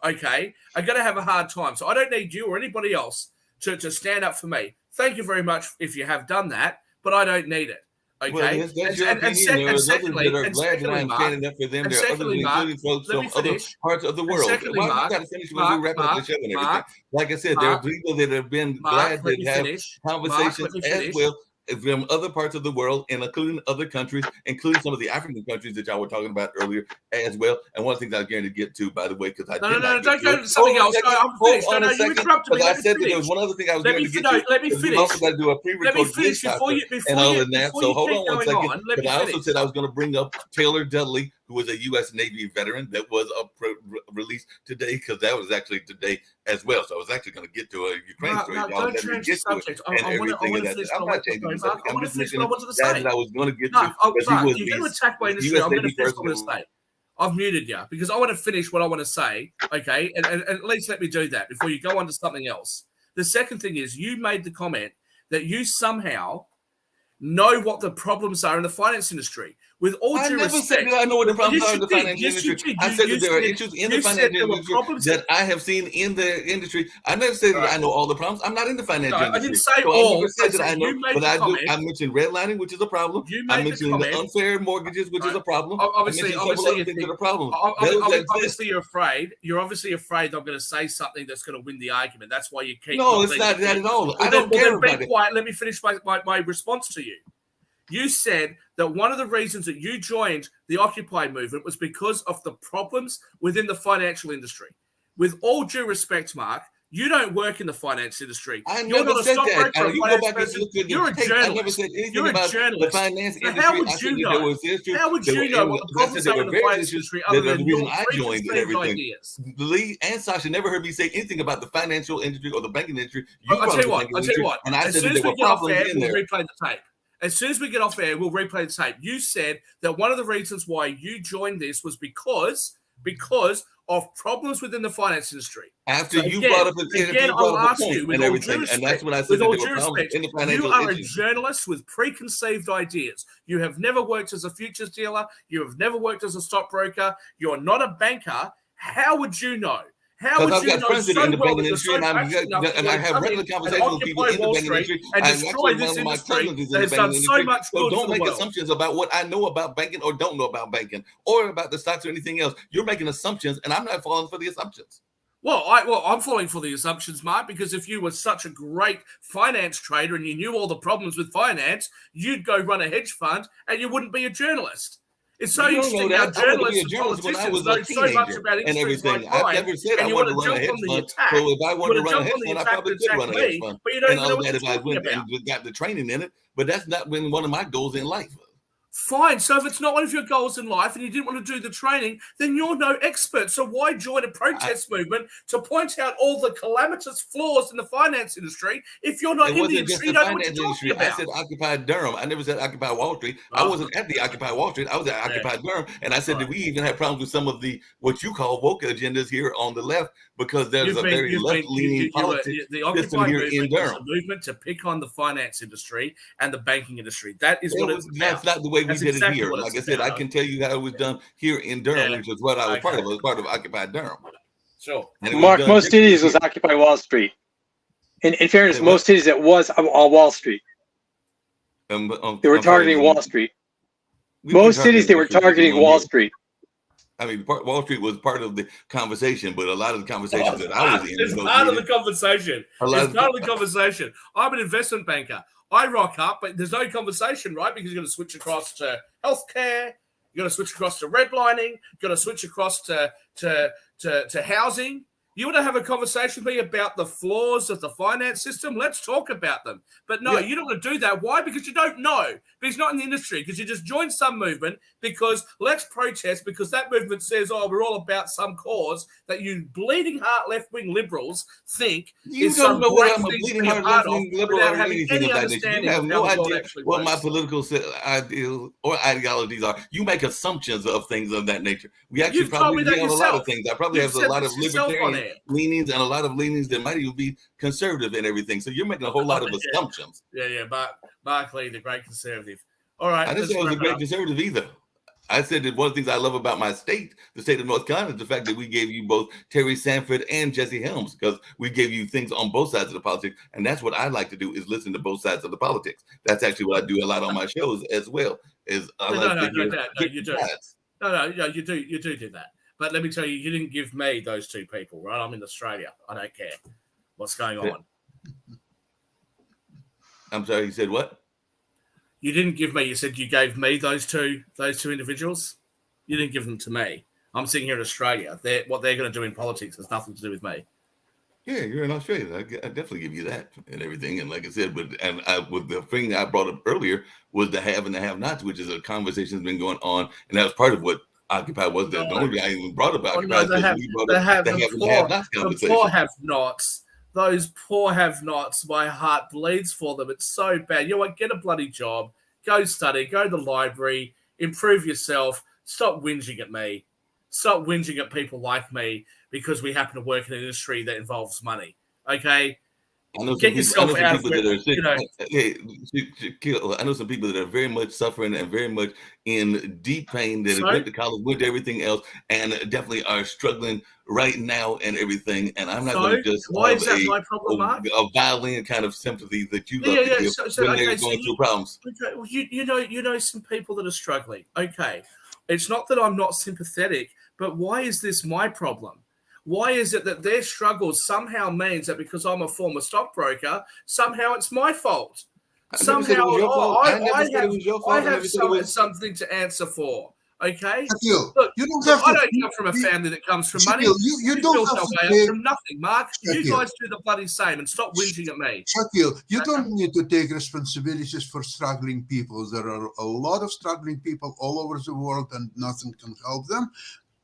Speaker 2: okay, are going to have a hard time. So I don't need you or anybody else to stand up for me. Thank you very much if you have done that, but I don't need it. Okay.
Speaker 1: Well, that's your opinion. There are others that are glad that I'm standing up for them. There are others, including folks from other parts of the world.
Speaker 2: Secondly,
Speaker 1: Well, you
Speaker 2: Mark,
Speaker 1: got to finish when we wrap up the show and everything. Like I said, there are people that have been glad that have conversations as well from other parts of the world, and including other countries, including some of the African countries that y'all were talking about earlier as well. And one of the things I was going to get to, by the way, because I
Speaker 2: don't go to something else. I'm finished. No, you interrupted me.
Speaker 1: I said that there was one other thing I was going to get to.
Speaker 2: Let me finish.
Speaker 1: We also got to do a pre-recorded and all of that. So hold on one second. But I also said I was going to bring up Taylor Dudley, who was a U.S. Navy veteran that was released today, because that was actually today as well. So I was actually going to get to a Ukraine story.
Speaker 2: Don't change the subject. I want to finish what I want to say. I want to finish what I wanted to say.
Speaker 1: That I was going to get to.
Speaker 2: Mark, you're going to attack my industry. I'm going to finish what I want to say. I've muted you because I want to finish what I want to say, okay? And at least let me do that before you go on to something else. The second thing is you made the comment that you somehow know what the problems are in the finance industry. With all due respect,
Speaker 1: I never said that I know what the problems are in the financial industry. I said that there are issues in the financial industry that I have seen in the industry. I never said that I know all the problems. I'm not in the financial industry.
Speaker 2: I didn't say
Speaker 1: so
Speaker 2: all.
Speaker 1: I never said that I know, but I do. I mentioned redlining, which is a problem. I mentioned the unfair mortgages, which is a problem.
Speaker 2: Obviously,
Speaker 1: a problem.
Speaker 2: Obviously, you're afraid. You're obviously afraid I'm going to say something that's going to win the argument. That's why you keep.
Speaker 1: No, it's not that at all. I don't care about it.
Speaker 2: Be quiet. Let me finish my response to you. You said that one of the reasons that you joined the Occupy movement was because of the problems within the financial industry. With all due respect, Mark, you don't work in the finance industry.
Speaker 1: I never said that. You go back and look at
Speaker 2: You're a journalist.
Speaker 1: I never said anything
Speaker 2: You're
Speaker 1: about the finance industry.
Speaker 2: How would you know? How would you know what the problems are in the finance industry other than the reason I joined and everything? Ideas?
Speaker 1: Lee and Sasha never heard me say anything about the financial industry or the banking industry.
Speaker 2: I'll tell you what.
Speaker 1: And I said that there were problems in there.
Speaker 2: Replay the tape. As soon as we get off air, we'll replay the tape. You said that one of the reasons why you joined this was because of problems within the finance industry.
Speaker 1: After you brought up a point and everything, and that's when I said that there were problems in the financial industry.
Speaker 2: You are a journalist with preconceived ideas. You have never worked as a futures dealer. You have never worked as a stockbroker. You're not a banker. How would you know? How would you know so well that you're so passionate enough and I have regular conversations with people in the banking industry and destroy this industry that has done so much good for the world?
Speaker 1: Don't make assumptions about what I know about banking or don't know about banking or about the stocks or anything else. You're making assumptions, and I'm not falling for the assumptions.
Speaker 2: Well, I'm falling for the assumptions, Mark, because if you were such a great finance trader and you knew all the problems with finance, you'd go run a hedge fund and you wouldn't be a journalist. It's so
Speaker 1: You don't know
Speaker 2: interesting how
Speaker 1: that. I wanted to be
Speaker 2: journalists
Speaker 1: a
Speaker 2: and
Speaker 1: journalist when I
Speaker 2: politicians
Speaker 1: was
Speaker 2: know
Speaker 1: a
Speaker 2: so much
Speaker 1: teenager
Speaker 2: about
Speaker 1: and
Speaker 2: industries like
Speaker 1: everything. I
Speaker 2: mine,
Speaker 1: never said I
Speaker 2: and you
Speaker 1: wanted
Speaker 2: want
Speaker 1: to
Speaker 2: to
Speaker 1: run a
Speaker 2: jump
Speaker 1: hedge
Speaker 2: on the
Speaker 1: fund.
Speaker 2: attack.
Speaker 1: So if I
Speaker 2: You
Speaker 1: wanted to
Speaker 2: want to
Speaker 1: run a
Speaker 2: jump
Speaker 1: hedge
Speaker 2: on the
Speaker 1: fund, I
Speaker 2: attack
Speaker 1: probably
Speaker 2: and
Speaker 1: could
Speaker 2: attack
Speaker 1: run a hedge
Speaker 2: me,
Speaker 1: fund
Speaker 2: but you don't
Speaker 1: and
Speaker 2: even know
Speaker 1: all
Speaker 2: what
Speaker 1: that
Speaker 2: you're
Speaker 1: if I
Speaker 2: talking
Speaker 1: went
Speaker 2: about.
Speaker 1: and got the training in it. But that's not been one of my goals in life.
Speaker 2: Fine. So if it's not one of your goals in life and you didn't want to do the training, then you're no expert. So why join a protest movement to point out all the calamitous flaws in the finance industry if you're not
Speaker 1: It
Speaker 2: in the
Speaker 1: wasn't just
Speaker 2: industry?
Speaker 1: the
Speaker 2: You don't know what
Speaker 1: finance
Speaker 2: you're talking
Speaker 1: industry. I
Speaker 2: about.
Speaker 1: said Occupy Durham. I never said Occupy Wall Street. I
Speaker 2: Oh,
Speaker 1: wasn't at the Occupy Wall Street. I was at Occupy Durham. And I said
Speaker 2: Right.
Speaker 1: that we even have problems with some of the what you call woke agendas here on the left because there's a very left-leaning politics
Speaker 2: the
Speaker 1: system
Speaker 2: Occupy
Speaker 1: here in
Speaker 2: movement was a
Speaker 1: Durham.
Speaker 2: movement to pick on the finance industry and the banking industry. That is what it's
Speaker 1: That's
Speaker 2: about.
Speaker 1: not the way we
Speaker 2: That's
Speaker 1: did it
Speaker 2: exactly
Speaker 1: here.
Speaker 2: what
Speaker 1: Like
Speaker 2: it's
Speaker 1: I said, I
Speaker 2: about.
Speaker 1: can tell you how it was done here in Durham,
Speaker 2: Yeah.
Speaker 1: which is what I was part
Speaker 2: Okay.
Speaker 1: of. I was part of Occupy Durham.
Speaker 2: Sure.
Speaker 1: And it was
Speaker 5: Mark,
Speaker 1: done
Speaker 5: most
Speaker 1: differently
Speaker 5: cities was
Speaker 1: here.
Speaker 5: Occupy Wall Street. In fairness,
Speaker 1: Say what?
Speaker 5: most cities it was on Wall Street. They were
Speaker 1: I'm sorry,
Speaker 5: targeting Wall Street.
Speaker 1: we've been
Speaker 5: Most cities,
Speaker 1: targeting
Speaker 5: they
Speaker 1: Wall
Speaker 5: were
Speaker 1: Street for
Speaker 5: targeting
Speaker 1: one
Speaker 5: Wall
Speaker 1: year.
Speaker 5: Street.
Speaker 1: I mean, Wall Street was part of the conversation, but a lot of the conversations that I was in
Speaker 2: It's
Speaker 1: those
Speaker 2: part of the
Speaker 1: meetings,
Speaker 2: conversation.
Speaker 1: a lot
Speaker 2: It's
Speaker 1: of
Speaker 2: part of the conversation. I'm an investment banker. I rock up, but there's no conversation, right? Because you're going to switch across to healthcare. You're going to switch across to redlining. You're going to switch across to housing. You want to have a conversation with me about the flaws of the finance system? Let's talk about them. But no, you don't want to do that. Why? Because you don't know. Because you're not in the industry. Because you just joined some movement because let's protest because that movement says, oh, we're all about some cause that you bleeding heart left-wing liberals think
Speaker 1: you
Speaker 2: is
Speaker 1: don't
Speaker 2: some
Speaker 1: know whether
Speaker 2: great
Speaker 1: I'm a
Speaker 2: thing to
Speaker 1: bleeding
Speaker 2: be a
Speaker 1: heart
Speaker 2: part of
Speaker 1: left-wing liberal
Speaker 2: without
Speaker 1: or
Speaker 2: having
Speaker 1: anything
Speaker 2: any
Speaker 1: of that nature. You
Speaker 2: understanding
Speaker 1: have
Speaker 2: of how
Speaker 1: no
Speaker 2: the world
Speaker 1: idea
Speaker 2: actually
Speaker 1: what my
Speaker 2: works.
Speaker 1: political ideals or ideologies are. You make assumptions of things of that nature. We actually
Speaker 2: You've told
Speaker 1: probably
Speaker 2: me that
Speaker 1: agree on a lot of
Speaker 2: yourself.
Speaker 1: things. I probably
Speaker 2: You've
Speaker 1: have a
Speaker 2: said
Speaker 1: lot of
Speaker 2: this yourself on
Speaker 1: libertarian
Speaker 2: air.
Speaker 1: leanings and a lot of leanings that might even be conservative and everything. So you're making a whole lot of assumptions.
Speaker 2: Yeah. Barclay, the great conservative. All right,
Speaker 1: I didn't
Speaker 2: let's
Speaker 1: say I was a
Speaker 2: wrap it
Speaker 1: great
Speaker 2: up.
Speaker 1: conservative either. I said that one of the things I love about my state, the state of North Carolina, is the fact that we gave you both Terry Sanford and Jesse Helms because we gave you things on both sides of the politics. And that's what I like to do is listen to both sides of the politics. That's actually what I do a lot on my shows as well. Is I like to hear
Speaker 2: You do. You do that. But let me tell you, you didn't give me those two people, right? I'm in Australia. I don't care what's going on.
Speaker 1: I'm sorry, you said what?
Speaker 2: You didn't give me. You said you gave me those two individuals. You didn't give them to me. I'm sitting here in Australia. What they're going to do in politics has nothing to do with me.
Speaker 1: Yeah, you're in Australia. I definitely give you that and everything. And like I said, with the thing I brought up earlier was the have and the have-nots, which is a conversation that's been going on, and that was part of what Occupy was. The only reason I even brought up Occupy is because we brought up the have and the have-nots conversation.
Speaker 2: The poor have-nots. Those poor have-nots, my heart bleeds for them. It's so bad. You know what? Get a bloody job. Go study. Go to the library. Improve yourself. Stop whinging at me. Stop whinging at people like me because we happen to work in an industry that involves money. Okay? Get yourself out of it. You know.
Speaker 1: I know some people that are very much suffering and very much in deep pain that went to college, went to everything else, and definitely are struggling right now and everything. And I'm not going to just have a violin kind of sympathy that you love to give when they're going through problems.
Speaker 2: Okay, well, you know some people that are struggling. Okay, it's not that I'm not sympathetic, but why is this my problem? Why is it that their struggles somehow means that because I'm a former stockbroker, somehow it's my fault? Somehow I have something to answer for. Okay? Look, I don't come from a family that comes from money.
Speaker 6: You don't have to
Speaker 2: take from nothing, Mark. You guys do the bloody same and stop whinging at me.
Speaker 6: Shakil, you don't need to take responsibilities for struggling people. There are a lot of struggling people all over the world and nothing can help them.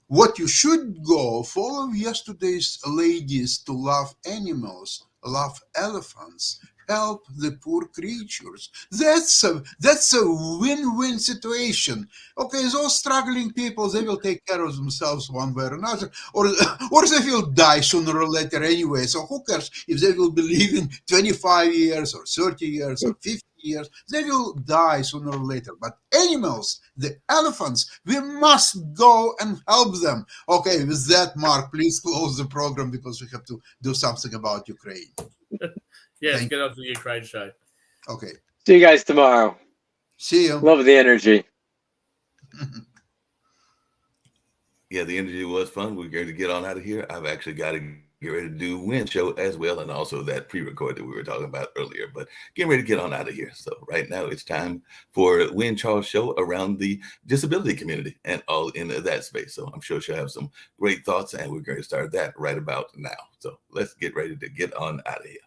Speaker 6: What you should go, follow yesterday's ladies to love animals, love elephants, help the poor creatures. That's a win-win situation. Okay, those struggling people, they will take care of themselves one way or another, or they will die sooner or later anyway. So who cares if they will be living 25 years or 30 years or 50 years? They will die sooner or later. But animals, the elephants, we must go and help them. Okay, with that, Mark, please close the program because we have to do something about Ukraine.
Speaker 2: Yes, get on to the Ukraine show.
Speaker 6: Okay.
Speaker 5: See you guys tomorrow.
Speaker 6: See you.
Speaker 5: Love the energy.
Speaker 1: Yeah, the energy was fun. We're going to get on out of here. I've actually got to get ready to do Win Show as well, and also that pre-record that we were talking about earlier. But getting ready to get on out of here. So right now it's time for Win Charles Show around the disability community and all in that space. So I'm sure she'll have some great thoughts, and we're going to start that right about now. So let's get ready to get on out of here.